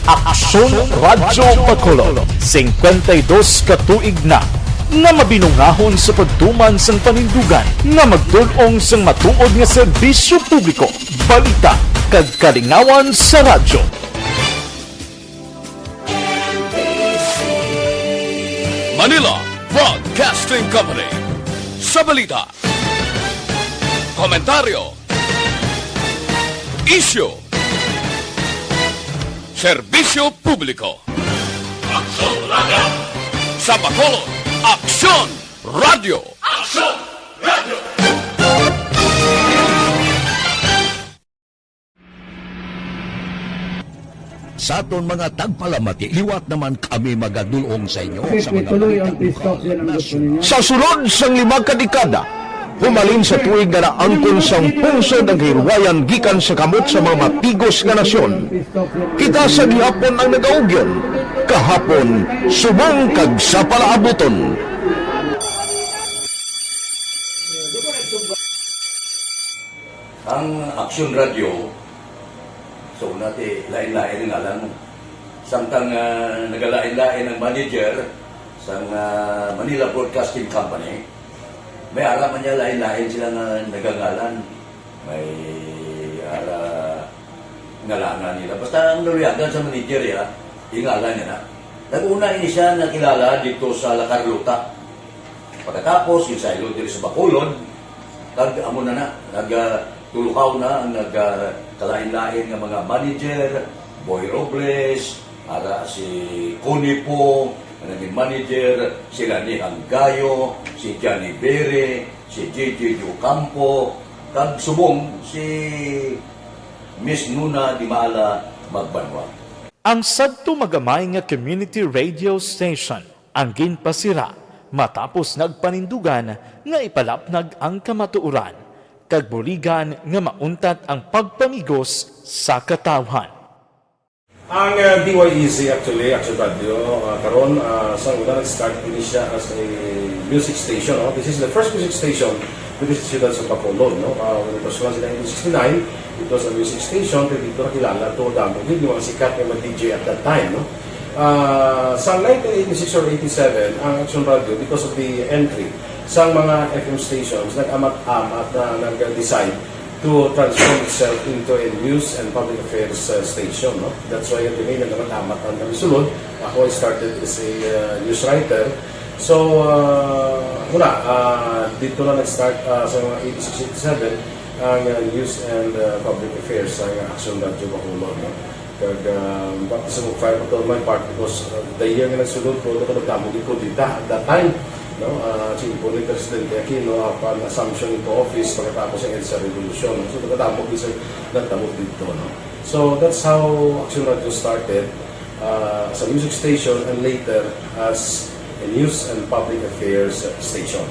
Aksyon Radio Bacolod 52 katuig na nga mabinungahon sa pagtuman sang panindugan nga magdulong sang matuod nga serbisyo publiko, balita kag kalingawan sa radyo. Manila Broadcasting Company. Sa balita, komentaryo, isyu, serbisyo publiko. Aksyon Radio! Sa Bacolod, Aksyon Radio! Aksyon Radio! Sa aton mga tagpalamati, liwat naman kami magadulong sa inyo sa mga Sa sulod sang 5 kadekada, humalin sa tuig nga naangkon sang pungsod ang hirwayan gikan sa kamot sa mga matigos nga nasyon. Kita sa gihapon ang nagaugyon, kahapon subong kag sa palaabuton. Ang Aksyon Radio, so nati lain-lain ang alam mo. Samtang nagalain-lain ang manager sa Manila Broadcasting Company, may alaman niya lain-lain sila na nagangalan. May ngalangan nila. Basta ang naluyagan sa manager ya, ingalan niya na. Nag-una ini siya nakilala dito sa La Carlota. Pagkatapos, yung sa ilo dito sa Bacolod, amo na nagtulukaw na ang nagkalain-lain ng mga manager, Boy Robles, ara si Conipo, naging manager, sila ni Anggayo, si Johnny Bere, si JJ Ocampo, kag subong si Miss Nuna Di Maala Magbanwa. Ang sadto magamay nga community radio station ang ginpasira matapos nagpanindugan nga ipalapnag ang kamatuuran kag buligan nga mauntat ang pagpamigos sa katawhan. Ang DYEZ actually, Aksyon Radio, karon sa una nag-start din siya as a music station. No? This is the first music station with this siyudad sa Bacolod. No? When it was launched in 1969, it was a music station. Pero dito nakilala to damo din yung mga sikat na DJ at that time. No? Sa 1986 or 87, ang Aksyon Radio, because of the entry sa mga FM stations, nag-amat-amat na nag-decide to transform itself into a news and public affairs station. No? That's why at the main nag-amat ang sulod. Ako I started as a news writer. So, dito na nag-start sa mga 86-87 ang news and public affairs ang Aksyon Radio Bacolod. No? Kag baptism of fire to my part because the year nga nagsulod ko, nagdamog ko dito at that time. No, po ni Presidente Aquino upon assumption into office pagkatapos ng EDSA Revolution. So, nagdamog dito. No? So, that's how Aksyon Radio started as a music station and later as a news and public affairs station.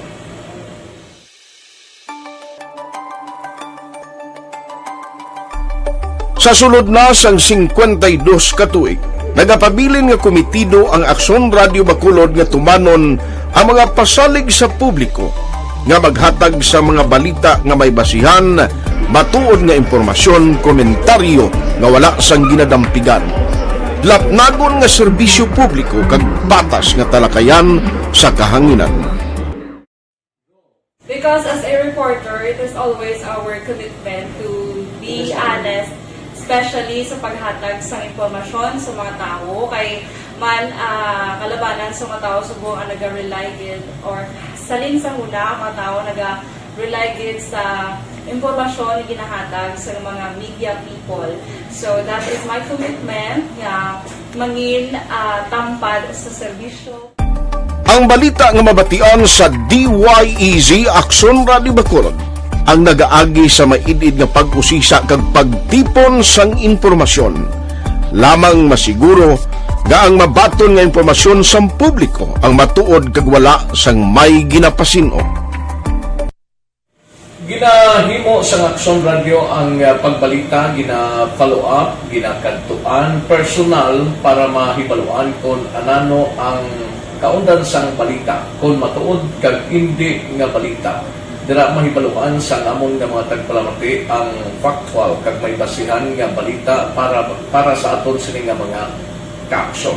Sa sulod na sang 52 katuig, nagapabilin nga komitido ang Aksyon Radio Bacolod nga tumanon ang mga pasalig sa publiko nga maghatag sa mga balita nga may basihan, matuod nga impormasyon, komentaryo nga wala sang ginadampigan. lapnagon nga serbisyo publiko kag batas nga talakayan sa kahanginan. Because as a reporter, it is always our commitment to be honest, especially sa paghatag sa impormasyon sa mga tao, kay man kalabanan sa mga tao subong ang naga-rely gid or salin sa huna mga tao naga-rely gid sa impormasyon na ginahatag sa mga media people. So that is my commitment nga mangin tampad sa serbisyo. Ang balita nga mabatian sa DYEZ Aksyon Radio Bacolod ang nagaagi sa maidid nga pag-usisa kag pagtipon sang impormasyon. Lamang masiguro nga ang mabaton nga impormasyon sa publiko ang matuod kag wala sang may ginapasino. Ginahimo sa Aksyon Radio ang pagbalita, gina-follow up, ginakantuan personal para mahibaluan kung anano ang kaundan sang balita, kung matuod kag hindi nga balita. Dira mahibaluan sa among nga mga tagpalamati ang factual kag may basihan nga balita para sa aton sini nga mga kaaksyon.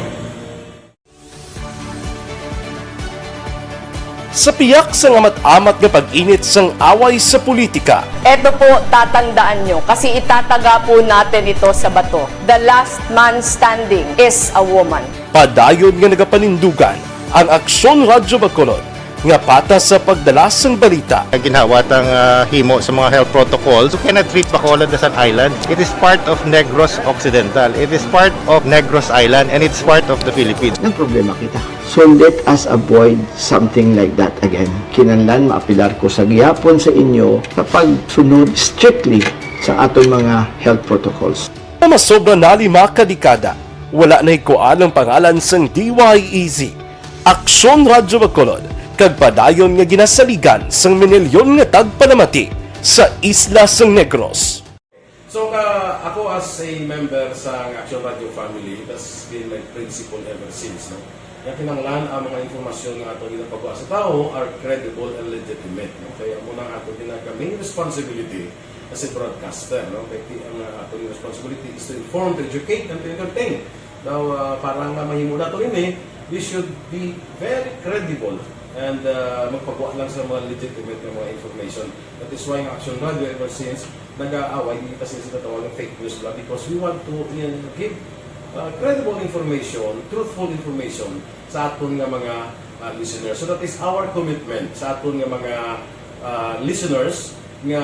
Sa piyak sa amat-amat nga pag-init sang away sa politika. Ito po, tatandaan nyo, kasi itataga po natin ito sa bato. The last man standing is a woman. Padayon nga nagapanindugan ang Aksyon Radyo Bacolod nga patas sa pagdalas ng balita. Ginhawat ang himo sa mga health protocols. You cannot treat Bacolod as an island. It is part of Negros Occidental. It is part of Negros Island and it's part of the Philippines. Ang problema kita. So let us avoid something like that again. Kinahanglan maapilar ko sa gihapon sa inyo sa pagsunod strictly sa aton mga health protocols. Masobra na 5 kadekada, wala na ikuan ang pangalan sang DYEZ, Aksyon Radyo Bacolod, kag padayon nga ginasaligan sang minilyon nga tagpanamati sa isla sang Negros. So, ako as a member sa Aksyon Radio family, that's been my principle ever since. No? Yung kinanglan ang mga informasyon nga ato ginapagawa sa tao are credible and legitimate. No? Kaya muna ato main responsibility as a broadcaster. No? Kaya ang ato responsibility is to inform, to educate, and to entertain. Now, parang mahimo na ito we should be very credible and magpagawa lang sa mga legitimate na mga information. That is why ang Aksyon Radio ever since nag-aaway kasi sa tawag ng fake news lang because we want to give credible information, truthful information sa aton nga mga listeners. So that is our commitment sa aton nga mga listeners nga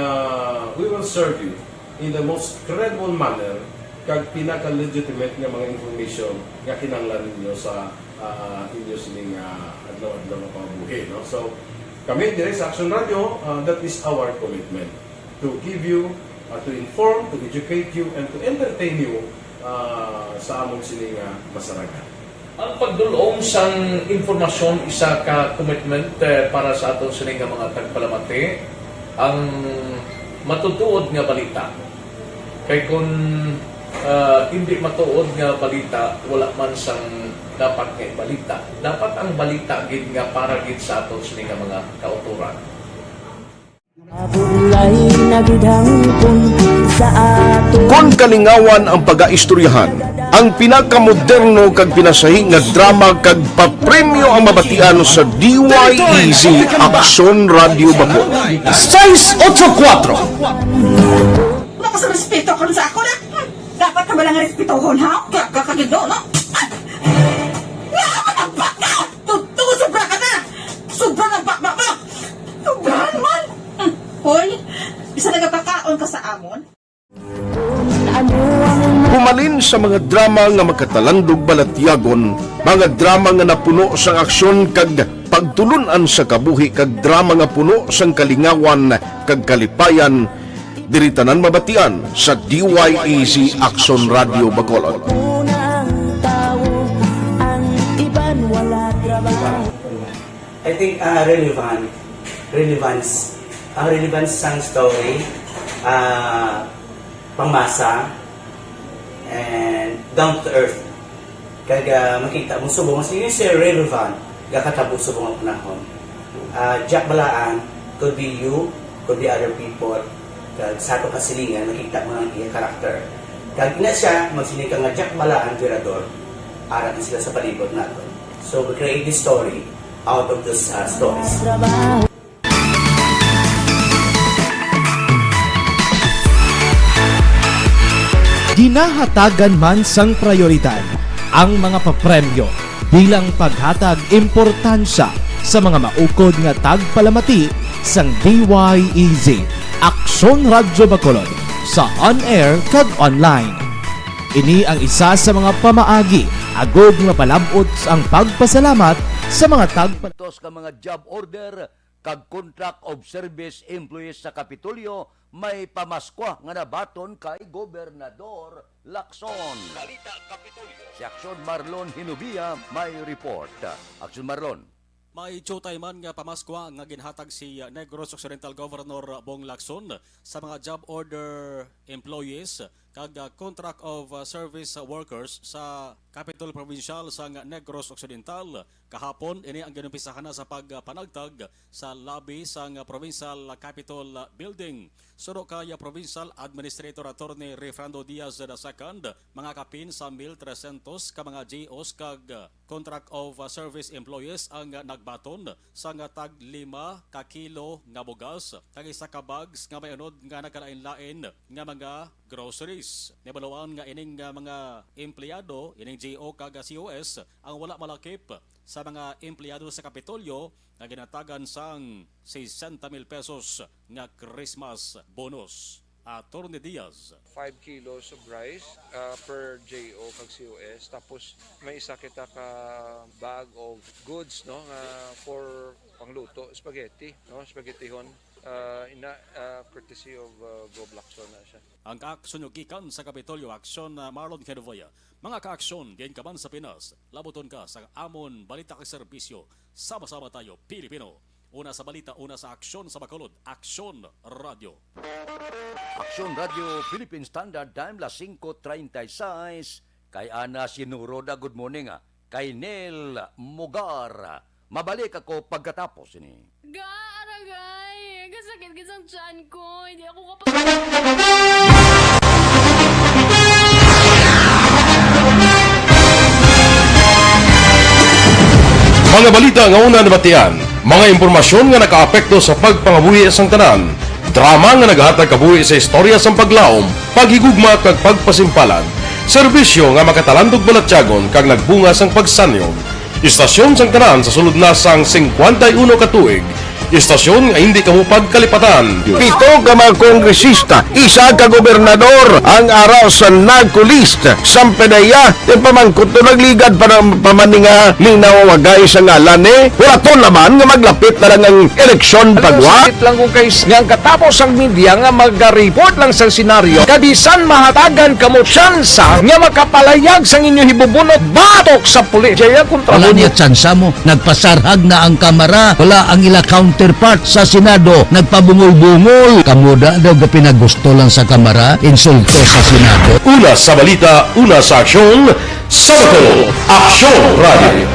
we will serve you in the most credible manner kag pinaka-legitimate nga mga information nga kinahanglan ninyo sa inyo sining adlaw-adlaw na pamumuhay. No? So, kami dire sa Aksyon Radio, that is our commitment to give you, to inform, to educate you, and to entertain you sa among sining masaragan. Ang pagdulong sang informasyon isa ka commitment para sa aton sining mga tagpalamati ang matutuod nga balita. Kay kung hindi matuod nga balita, wala man sang dapat nga balita. Dapat ang balita gid nga para gid sa aton sining mga kauturan. Kung kalingawan ang pag-aistoryahan, ang pinakamoderno kag pinasahi nga drama kag papremyo ang mabatian sa DYEZ Aksyon Radio Bacolod. 684 Naku sa respeto ko sa ako na. Dapat ka ba lang respetohon ha? Kakagido, no? Tutugo sobra ka na! Sobra ng bakbak mo! Sobrahan man! Hoy, isa nagapakaon ka sa amon? Pumalin sa mga drama nga magkatalandog balatyagon, mga drama nga napuno sang aksyon kag pagtulunan sa kabuhi kag drama nga puno sang kalingawan kag kalipayan, diritanan mabatian sa DYEZ Aksyon Radio Bacolod. I think relevance sang story, pangmasa, and down to earth. Kaya makita mo subong, mas yun siya relevant, kakatabo subong ang panahon. Jack Balaan, could be you, could be other people. Sa ato kasilingan, makita mo ang iyang karakter. Kag ina siya, magsinika nga Jack Balaan, Virador, arat na sila sa palibot natin. So we create this story out of those stories. Ginahatagan man sang prioridad ang mga papremyo bilang paghatag importansya sa mga maukod nga tagpalamati sang DYEZ Aksyon Radyo Bacolod sa on-air kag online. Ini ang isa sa mga pamaagi agod mapalabot ang pagpasalamat sa mga Tos ka mga job order kag contract of service employees sa Kapitolyo may pamaskwa nga nabaton kay Gobernador Lacson. Balita Kapitolyo. Si Aksyon Marlon Hinubia may report. Aksyon Marlon. May chutay man nga pamaskwa nga ginhatag si Negros Occidental Governor Bong Lacson sa mga job order employees kag contract of service workers sa Capital Provincial sa Negros Occidental. Kahapon ini ang ginumpisahan na sa pagpanagtag sa lobby sa Provincial Capitol Building. Suro kaya Provincial Administrator Attorney Refrando Diaz II, mga kapin sa 1,300 ka mga GOs kag contract of service employees ang nagbaton sa tag 5 ka kilo nga bugas kag isa ka bags nga may unod nga nagkalain-lain nga mga groceries. Nibaluan nga ining mga empleyado, ining GO kag COS ang wala malakip sa mga empleyado sa Kapitolyo na ginatagan sang 60,000 pesos nga Christmas bonus. Attorney Diaz. 5 kilos of rice per JO kag COS, tapos may isa kita ka bag of goods no for pangluto, spaghetti no, spaghettihon, courtesy of Gob Lacson na siya. Ang kaaksyon gikan sa Kapitolyo Aksyon Marlon Kedovoya. Mga kaaksyon diyan ka man sa Pinas, labuton ka sa amon balita kag serbisyo. Sama-sama tayo Pilipino. Una sa balita, una sa aksyon sa Bacolod, Aksyon Radio. Aksyon Radio Philippine Standard Time la 5:36 kay Ana Sinuroda. Good morning kay Nel Mugar. Mabalik ako pagkatapos ini. Aragay, kasakit kisang tiyan ko. Hindi ako Mga balita nga una nabatian, mga impormasyon nga nakaapekto sa pagpangabuhi sang tanan, drama nga naghatag kabuhi sa istorya sang paglaom, paghigugma kag pagpasimpalan, serbisyo nga makatalandog balatyagon kag nagbunga sang pagsanyon, istasyon sang tanan sa sulod na sang 51 ka tuig, istasyon nga hindi kamupag kalipatan. 7 ka mga kongresista, isa ka gobernador ang araw sa nagkulist sa pedaya yung pamangkot to nagligad para pamaninga linaw wagay sa ngalan wala to naman nga maglapit na lang ang eleksyon pagwa. Sakit lang kung kayo nga katapos ang media nga mag-report lang sa senaryo kabisan mahatagan kamo tsansa nga makapalayag sa inyo hibubunot batok sa pulis. Jaya kontra wala niya tsansa mo, nagpasarhag na ang kamera, wala ang ila counterpart sa Senado, nagpabungol-bungol. Kamuda daw ga pinagusto lang sa kamera, insulto sa Senado. Una sa balita, una sa aksyon, sa Bacolod, Aksyon Radio.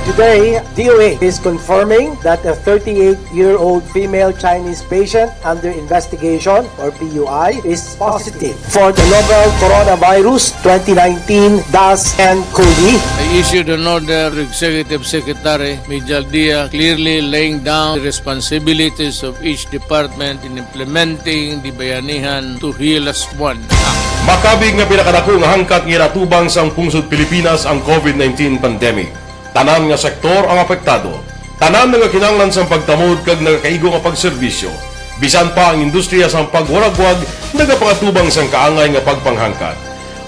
Today, DOA is confirming that a 38-year-old female Chinese patient under investigation, or PUI, is positive for the novel coronavirus 2019-nCoV. I issued an order to Executive Secretary Mijal Dia clearly laying down the responsibilities of each department in implementing the Bayanihan to Heal as One Act. Makabig nga pinakadako nga hangkat nga natubang sang pungsod Pilipinas ang COVID-19 pandemic. Tanan nga sektor ang apektado. Tanan nga kinahanglan sang pagtamod kag nagakaigo nga pagserbisyo. Bisan pa ang industriya sang pagwaragwag nagapangatubang sang kaangay nga pagpanghangkat.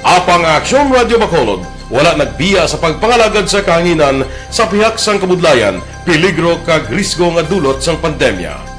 Apang Aksyon Radio Bacolod wala nagbiya sa pagpangalagad sa kahanginan sa pihak sang kabudlayan, peligro kag risgo nga dulot sang pandemya.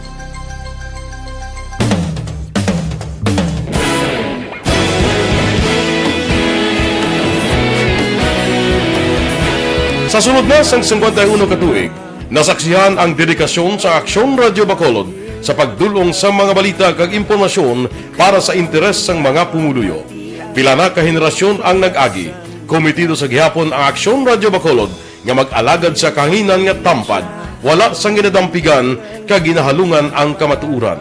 Sa sunod na sang 51 katuig, nasaksihan ang dedikasyon sa Aksyon Radio Bacolod sa pagdulong sa mga balita kag impormasyon para sa interes sang mga pumuluyo. Pila na ka henerasyon ang nag-agi, komitido sa gihapon ang Aksyon Radio Bacolod nga mag-alagad sa kahanginan nga tampad, wala sang ginadampigan kag ginahalungan ang kamatuuran.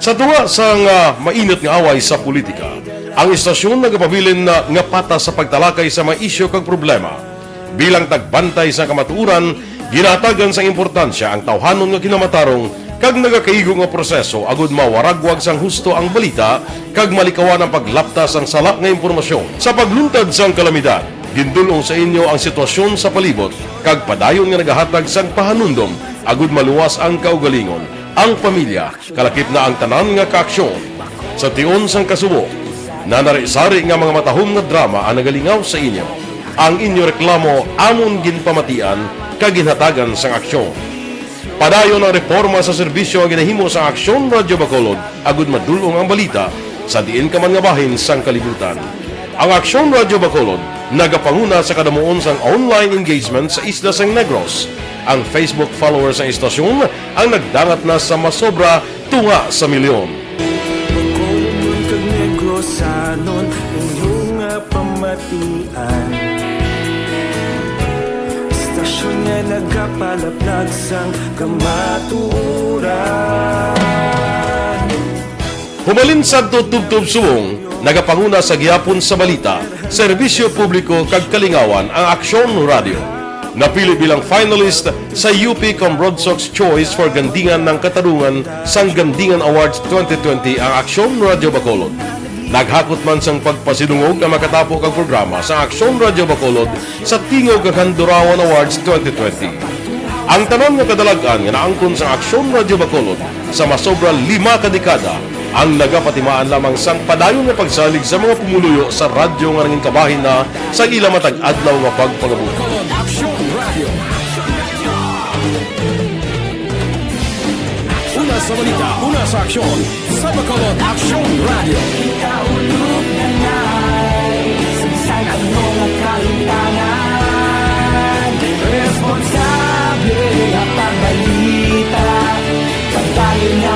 Sa tuwa sa mainit nga away sa politika, ang istasyon nagapabilin nga pata sa pagtalakay sa mga isyu kag problema. Bilang tagbantay sa kamatuuran, ginatagan sa importansya ang tawhanon nga kinamatarong kag nagakaigo nga proseso agud mawaragwag sang husto ang balita kag malikawan ang paglaptas ang sala nga impormasyon. Sa pagluntad sang kalamidad, gindulong sa inyo ang sitwasyon sa palibot kag padayon nga nagahatag sang pahanundom agud maluwas ang kaugalingon, ang pamilya, kalakip na ang tanan nga kaaksyon. Sa tion sang kasubo, nanari-sari nga mga matahom nga drama ang nagalingaw sa inyo. Ang inyo reklamo amon ginpamatian kag ginhatagan sang aksyon. Padayon ang reforma sa serbisyo ang ginahimo sa Aksyon Radyo Bacolod agud madulong ang balita sa diin ka man nga bahin sang kalibutan. Ang Aksyon Radyo Bacolod nagapanguna sa kadamuon sang online engagement sa isla sang Negros. Ang Facebook followers sa istasyon ang nagdangat na sa masobra tunga sa milyon. Bacolod kag Negros sanon inyong pamatian. Istasyon nga nagapalaplag sang kamaturan. Humalin sa tutubtub suwong, nagapanguna sa gihapon sa balita, serbisyo publiko kag kalingawan ang Aksyon Radio. Napili bilang finalist sa UP Comrodsox Choice for Gandingan ng Katarungan sang Gandingan Awards 2020 ang Aksyon Radio Bacolod. Naghakot man sang pagpasidungog na makatapo kang programa sa Aksyon Radio Bacolod sa Tingog kag Handurawan Awards 2020. Ang tanon nga kadalagan nga naangkon sa Aksyon Radio Bacolod sa masobra 5 ka dekada ang nagapatimaan lamang sang padayon nga pagsalig sa mga pumuluyo sa radyo nga nanging kabahin na sa ila matag adlaw nga pagpangabuhi. Una sa balita, una sa aksyon, sa Bacolod Aksyon Radio. Ikaulog na na'y sa mga kalintangan. Responsable ang pagbalita, pagdayo na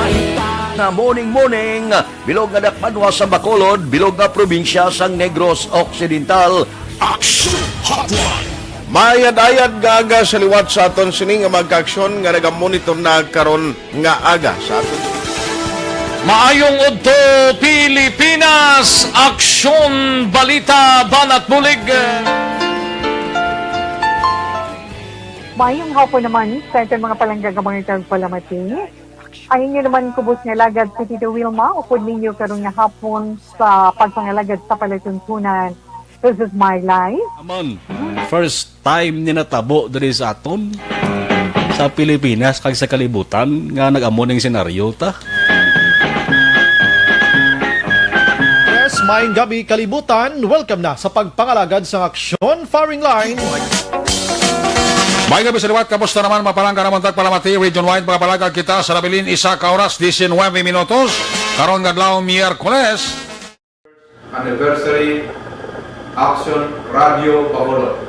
Na morning, bilog nga dakpanwa sa Bacolod, bilog nga probinsya sang Negros Occidental. Action Hotline! Mayad-ayad nga aga sa liwat sa aton sini nga magka-aksyon nga nagamonitor na karon nga aga sa aton. Maayong udto Pilipinas, Aksyon Balita Banat Bulig. Mayong hapon naman sa itong mga palanggagamang itong palamati. Ayun nyo naman kubos nga lagad sa Tito Wilma, upod ninyo karong nga hapon sa pagpangalagad sa palatuntunan. This is my life. Amon, first time ni natabo diri sa aton sa Pilipinas kag sa kalibutan nga nag-amo ning senaryo ta. Yes, maayong gabi kalibutan. Welcome na sa pagpangalagad sa Aksyon Firing Line. May gabi sa liwat, kamusta naman mapalangga naman tagpalamati, region-wide pagpalagad kita sa labilin isa ka oras, 19 minutos, karon gadlaw Miyerkules. Anniversary Aksyon Radio Bacolod.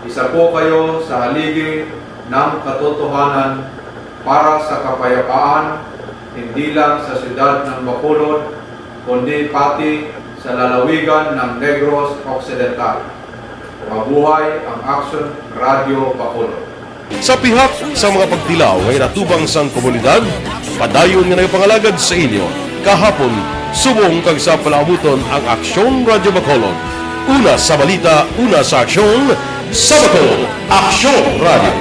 Isa po kayo sa haligi ng katotohanan para sa kapayapaan, hindi lang sa siyudad ng Bacolod, kundi pati sa lalawigan ng Negros Occidental. Mabuhay ang Aksyon Radio Bacolod. Sa pihak sa mga pagtilaw ngay natubang sang komunidad, padayon nga nagpangalagad sa inyo. Kahapon, subong kag sa palaabuton ang Aksyon Radio Bacolod. Una sa balita, una sa aksyon, sa Bacolod, Aksyon Radio.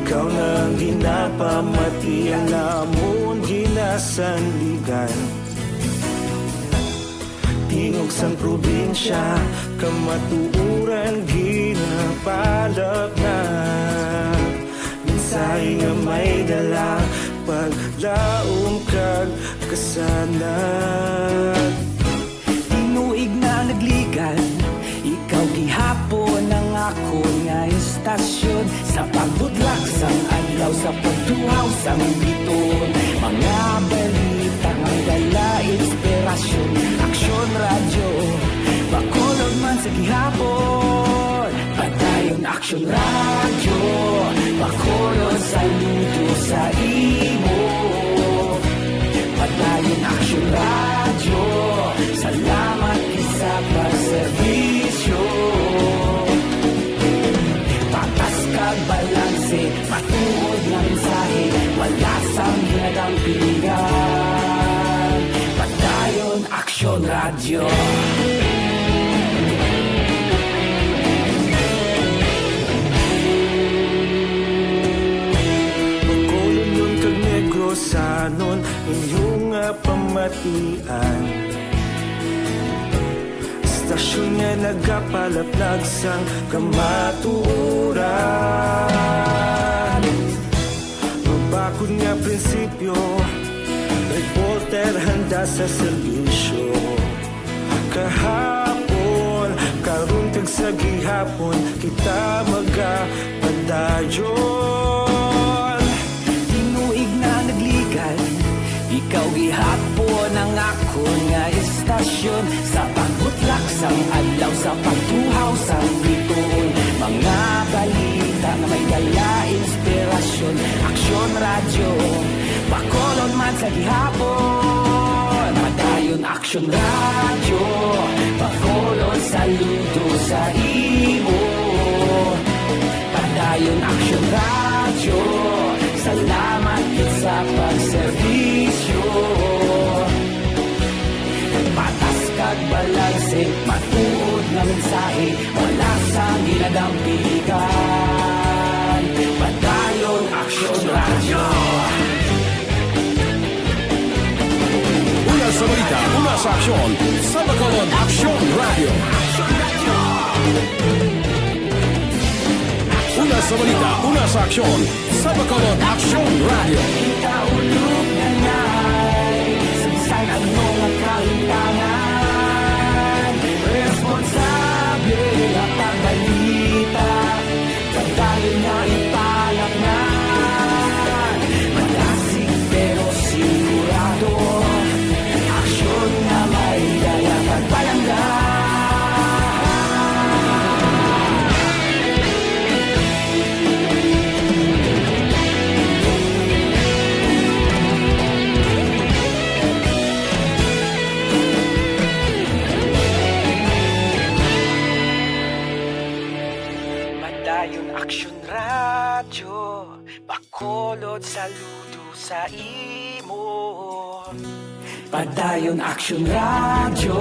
Ikaw nang ginapamati ang namon ginasanligan. Tingog sang probinsya, kamatuuran ginapalap na. Minsay nga may dala, paglaom kag kasanat. Tinuig na nagligan, ikaw gihapon ang ako nga istasyon sa pagbut sang biton, mga balita ng dala, inspirasyon, aksyon radyo, bakolod man sa gihapon. Padayon aksyon radyo, bakolod saludo sa imo. Padayon aksyon radyo, salamat isa pagserbisyo. Patas kag balanse, matuod na mensahe, wala sang ginadang pilihan. Padayon aksyon radyo. Bakolod nun kag Negrosanon, inyong pamatian. Stasyon nga nagapalaplag sang kamaturan. Mabakod nga prinsipyo, reporter handa sa serbisyo. Kahapon, karon kag sa gihapon, kita magapadayon. Tinuig na nagligan, ikaw gihapon ang ako nga istasyon. Sa pagbutlak sang adlaw, sa pagtuhaw sang biton, mga balita na may dala, inspirasyon, aksyon radyo, bakolon man sa gihapon. Padayon aksyon radyo, bakolon saludo sa imo. Padayon aksyon radyo, salamat sa pagserbisyo. Patas kag balanse, matuod na mensahe, wala sang ginadang pilihan. Padayon aksyon radyo. Una sa balita, una sa aksyon, sa Bacolod Aksyon Radio. Una sa balita, una sa aksyon, sa Bacolod Aksyon Radio. Kita ulog na ngay, sansan ang mga kahintangan. Responsable at pagbalita, pagdayon na ipalak na. Malasig pero sigurado, aksyon na may dala pagpalangga. Padayon aksyon radyo, bakolod saludo sa imo. Padayon aksyon radyo.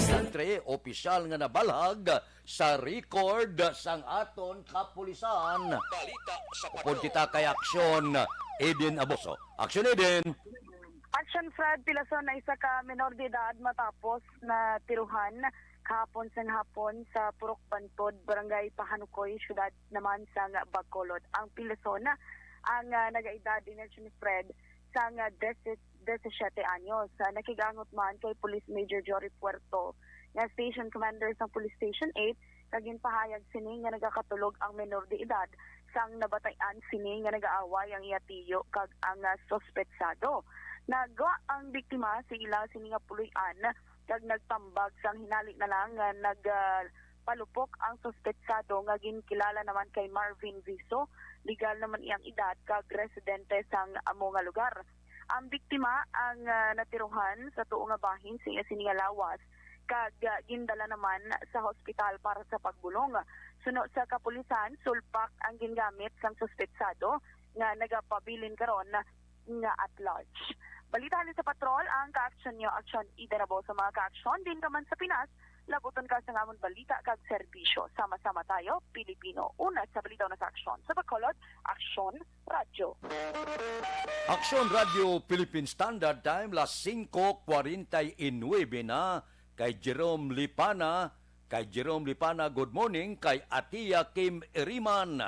Santre, opisyal nga nabalag sa record sang aton kapulisan. Upod kita kay Aksyon, Eden Aboso. Aksyon Eden. Action Fred Pilason na isa ka menor de edad matapos na tiruhan kahapon sang hapon sa Purok Bantod, Barangay Pahanukoy, syudad naman sang Bacolod. Ang Pilason ang nagaedad din ni Fred sang 17 anyos. Nakigangot man kay Police Major Jory Puerto nga Station Commander sa Police Station 8 kagin pahayag sini nga nagakatulog ang menor de edad sang nabatayan sini nga nagaaway ang iya tiyo kag ang suspetsado. Nagwa ang biktima si ila sini nga puloy-an kag nagtambag sang hinali na lang nga nagpalupok ang suspetsado nga ginkilala naman kay Marvin Viso. Legal naman iyang edad kag residente sang amo nga lugar. Ang biktima ang natiruhan sa tuong nga bahin sini nga lawas kag gindala naman sa hospital para sa pagbulong. Suno sa kapulisan, sulpak ang gingamit sang suspetsado nga nagapabilin karon nga at large. Balitahan sa patrol ang ka-aksyon nyo, Aksyon Idenabo sa mga ka-aksyon din naman sa Pinas. Labuton ka sa ngamon balita kag serbisyo. Sama-sama tayo, Pilipino. Una sa balita na sa aksyon. Sa Bacolod, Aksyon Radio. Aksyon Radio Philippine Standard Time, las 5:49 na. Kay Jerome Lipana. Good morning. Kay Atia Kim Iriman.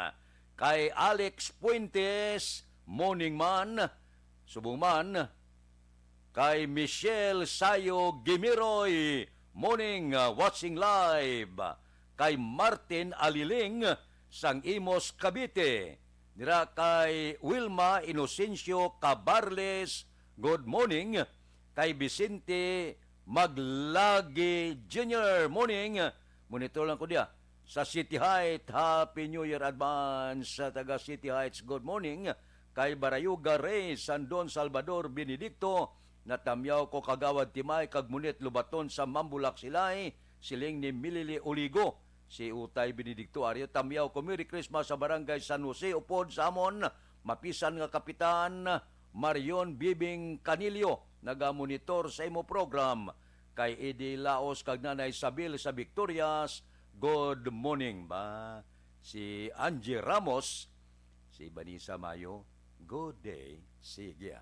Kay Alex Puentes, morning man. Subong man. Kay Michelle Sayo Gimiroy, morning, watching live. Kay Martin Aliling, sang Imos Cavite. Dira kay Wilma Inocencio Cabarles, good morning. Kay Vicente Maglagi Jr., morning. Monitor lang ko dia. Sa City Heights, Happy New Year advance sa taga City Heights, good morning. Kay Barayuga Rey, San Don Salvador Benedicto, natamyaw ko kagawad Timay, kagmunit lubaton sa Mambulak Silay, siling ni Milili Oligo, si Utay Benedicto Aryo, tamyaw ko Merry Christmas sa Barangay San Jose, upod sa amon, mapisan nga Kapitan Marion Bibing Canilio, nagamonitor sa imo program. Kay Edi Laos, kag Nanay Sabil sa Victorias, good morning ba? Si Angie Ramos, si Vanessa Mayo, good day, sige.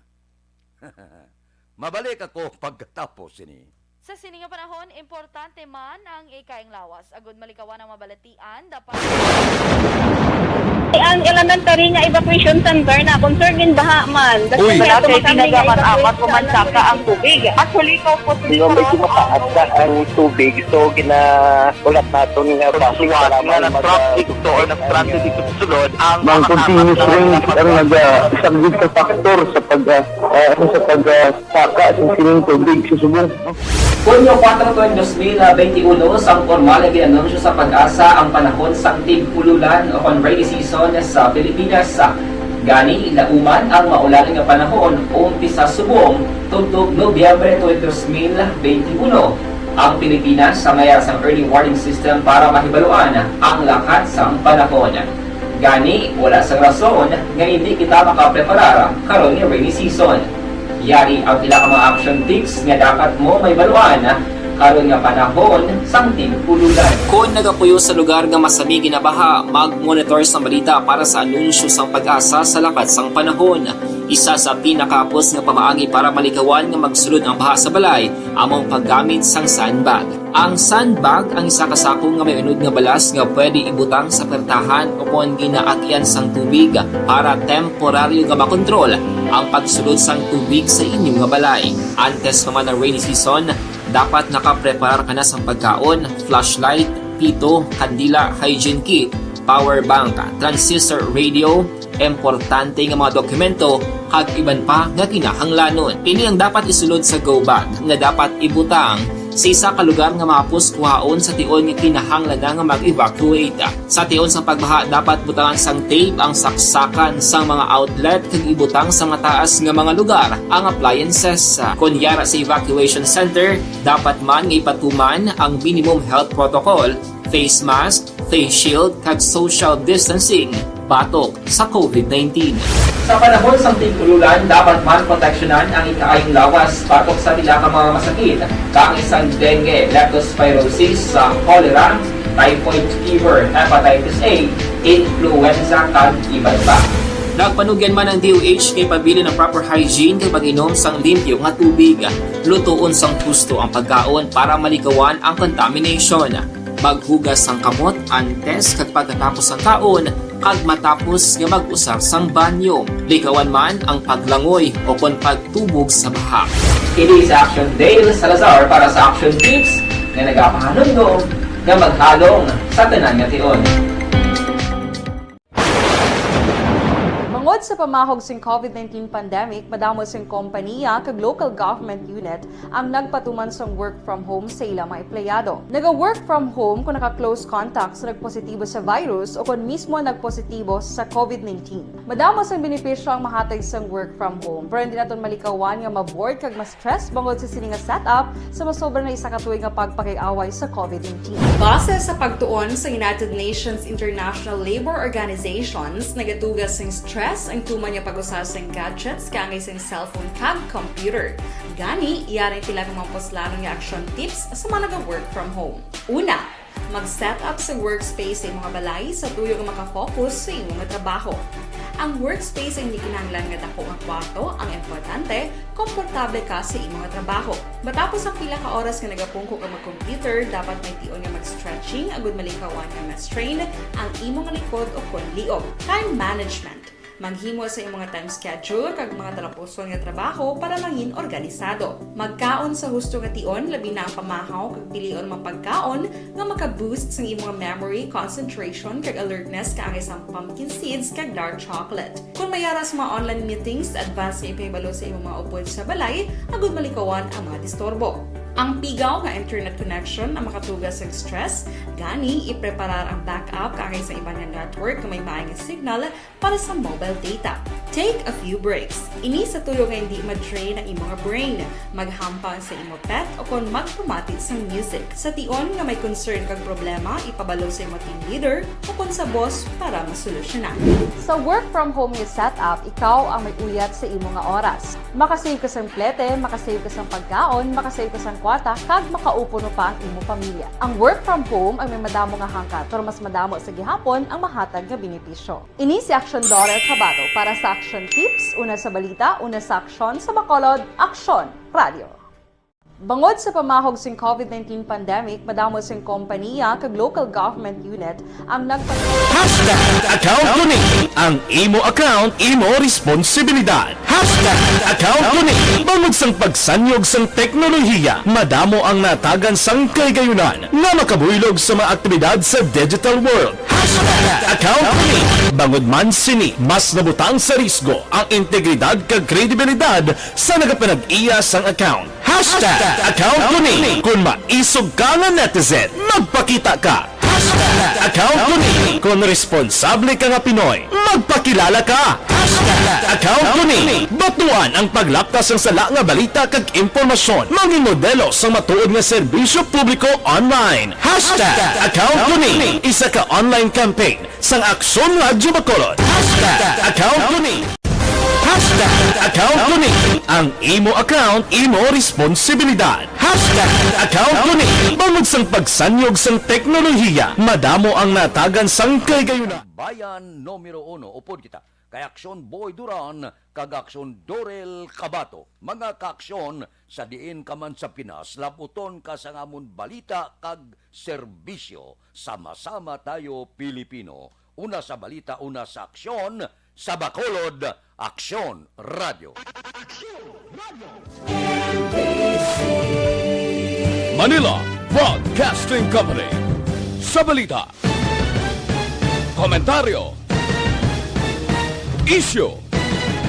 Mabalik ako pagkatapos ini. Sa sininga panahon, importante man ang ikaing lawas. Agud malikawan ang mabalatian, dapat... Ang elementary nga evacuation center na concerned baha man. Uy! Kasi pinagamat-amat kumansaka ang tubig. Actually, ko po Medyo mataas na ang tubig. So, ulat natin nga pasiwas nga nag-traffic to or nag-transit dito sa sulod. Ang continuous rain ang nag-isang ka factor sa pagsaka sa sining tubig sa subong. Hunyo 4 2021, sang formal na ginanunsyo sa pag-asa ang panahon sa tig-ululan o rainy season sa Pilipinas. Gani, lauman ang maulan nga panahon umpisa subong tugtog Nobyembre 2021. Ang Pilipinas sa mayas ang early warning system para mahibaluan ang lakat sa panahon. Gani, wala sa rason nga hindi kita makapreparar karon nga rainy season. Yari ang ilang mga action tips nga dapat mo may baluan karon nga panahon sang tig-ululan. Kung nagapuyo sa lugar nga masami ginabaha, mag-monitor sa balita para sa anunsyo sang pag-asa sa lakat sang panahon. Isa sa pinakapos nga pamaagi para malikawan nga magsulod ang baha sa balay, among paggamit sang sandbag. Ang sandbag ang isa ka sako nga may unod nga balas nga pwede ibutang sa pertahan o kung ginaakyan sang tubig para temporaryo nga makontrol ang pagsulod sang tubig sa inyong nga balay. Antes naman ng rainy season, dapat nakaprepare ka na sa pagkaon, flashlight, pito, kandila, hygiene kit, power bank, transistor radio, importante nga mga dokumento, kag iban pa nga kinahanglanon. Pili ang dapat isulod sa go bag nga dapat ibutang sa isa ka lugar nga mapus kuhaon sa tion nga kinahanglan nga mag-evacuate. Sa tion sa pagbaha, dapat butangan sang tape ang saksakan sa mga outlet kag ibutang sa mataas nga mga lugar ang appliances. Kunyara sa evacuation center, dapat man nga ipatuman ang minimum health protocol, face mask, face shield kag social distancing batok sa COVID-19. Sa panahon sa tig-ululan, dapat man proteksyonan ang ikaayong lawas batok sa tila ka mga masakit, kang isang dengue, leptospirosis, cholera, typhoid fever, hepatitis A, influenza, kag iban pa. Nagpanugyan man ang DOH kay pabili ng proper hygiene kay pag-inom sang limpyo nga tubig. Lutuon sang husto ang pagkaon para malikawan ang contamination. Maghugas sang kamot antes kag pagkatapos sang kaon kag matapos nga mag-usar sang banyo. Likawan man ang paglangoy o kon pagtubog sa baha. Kini sa Aksyon Dale Salazar para sa Action Tips nga nagapahanundong nga maghalong sa tanan nga tion. Mangod sa pamahog sing COVID-19 pandemic, madamo sing kompanya kag local government unit ang nagpatuman sang work from home sa ilang mga empleyado. Naga-work from home kung naka-close contact sa nagpositibo sa virus o kung mismo nagpositibo sa COVID-19. Madamo sang benepisyo ang mahatag sang work from home, pero hindi naton malikawan nga ma-bored kag ma-stress bangod sa sini nga setup sa masobra na isa ka tuig nga pagpakiaway sa COVID-19. Base sa pagtuon sa United Nations International Labor Organizations, nagatugas sing stress ang tuman niya pag-usar sa gadgets kangay sa cellphone kag computer. Gani, iyarin tila ng mga poslanon nga action tips sa mga nag-work from home. Una, mag-set up sa workspace sa mga balay sa tuyo nga makafocus sa imong trabaho. Ang workspace ay hindi kinahanglan nga dako nga kwarto, ang importante, komportable ka sa imong trabaho. Matapos ang pila ka oras nga nagapungko ka mag-computer, dapat may tion nga mag-stretching agud malikawan nga ma-strain ang imong likod o kon liog. Time management. Maghimo sa imong mga time schedule kag mga talapuson nga trabaho para mangin organisado. Magkaon sa husto nga tion, labi na ang pamahaw kag pilion mga pagkaon nga maka-boost sa imong memory, concentration kag alertness kaangay sa pumpkin seeds kag dark chocolate. Kung mayara sa mga online meetings, advance nga ipahibalo sa imong mga upod sa balay, agud malikawan ang mga disturbo. Ang pigaw nga internet connection ang makatugas sa stress, gani ipreparar ang backup kaangay sa ibang network na may maayong signal para sa mobile data. Take a few breaks. Ini sa tuyo nga hindi ma-drain ang imong brain. Maghampang sa imong pet o kung magpumati sa music. Sa tion nga may concern kag problema, ipabalo sa imong team leader o kung sa boss para masolusyonan. Sa work from home nga setup, ikaw ang may uyat sa imong nga oras. Makasave ka sa plete, makasave ka sa pagkaon, makasave ka sa kwata, kag makaupo no pa ang imong pamilya. Ang work from home ay may madamo nga hangkat, pero mas madamo sa gihapon ang mahatag nga benepisyo. Ini si Aksyon Kabato para sa Aksyon Tips, una sa balita, una sa aksyon sa Bacolod, Aksyon Radio. Bangod sa pamahog sing COVID-19 pandemic, madamo sing kompanya kag local government unit ang Account ko ni ang imo account, imo responsibilidad. Account ko ni bangod sang pagsanyog sang teknolohiya, madamo ang natagan sang kaygayunan nga makabuylog sa mga aktibidad sa digital world. Account ko ni bangod man sini mas nabutang sa risgo ang integridad kag kredibilidad sa nagapanag-iya sang account. Account ko ni kung maisog ka nga netizen, magpakita ka. Account ko ni kung responsable ka nga Pinoy, magpakilala ka. Account ko ni batuan ang paglaptas ng sala nga balita kag impormasyon, maging modelo sa matuod nga serbisyo publiko online. Account ko ni isa ka online campaign sang Aksyon Radio Bacolod. Account ko ni account ko ni ang imo account, imo responsibilidad. Account ko ni bangod sang pagsanyog sang teknolohiya, madamo ang natagan sang kaygayunan. Bayan numero 1, upod kita. Kay Aksyon Boy Duran, kag Aksyon Dorel Kabato. Mga kaaksyon, sa diin ka man sa Pinas, labuton ka sa ngamon balita kag serbisyo. Sama-sama tayo Pilipino. Una sa balita, una sa aksyon, sa Bacolod, Aksyon Radio. Manila Broadcasting Company. Sa balita, komentaryo, issue,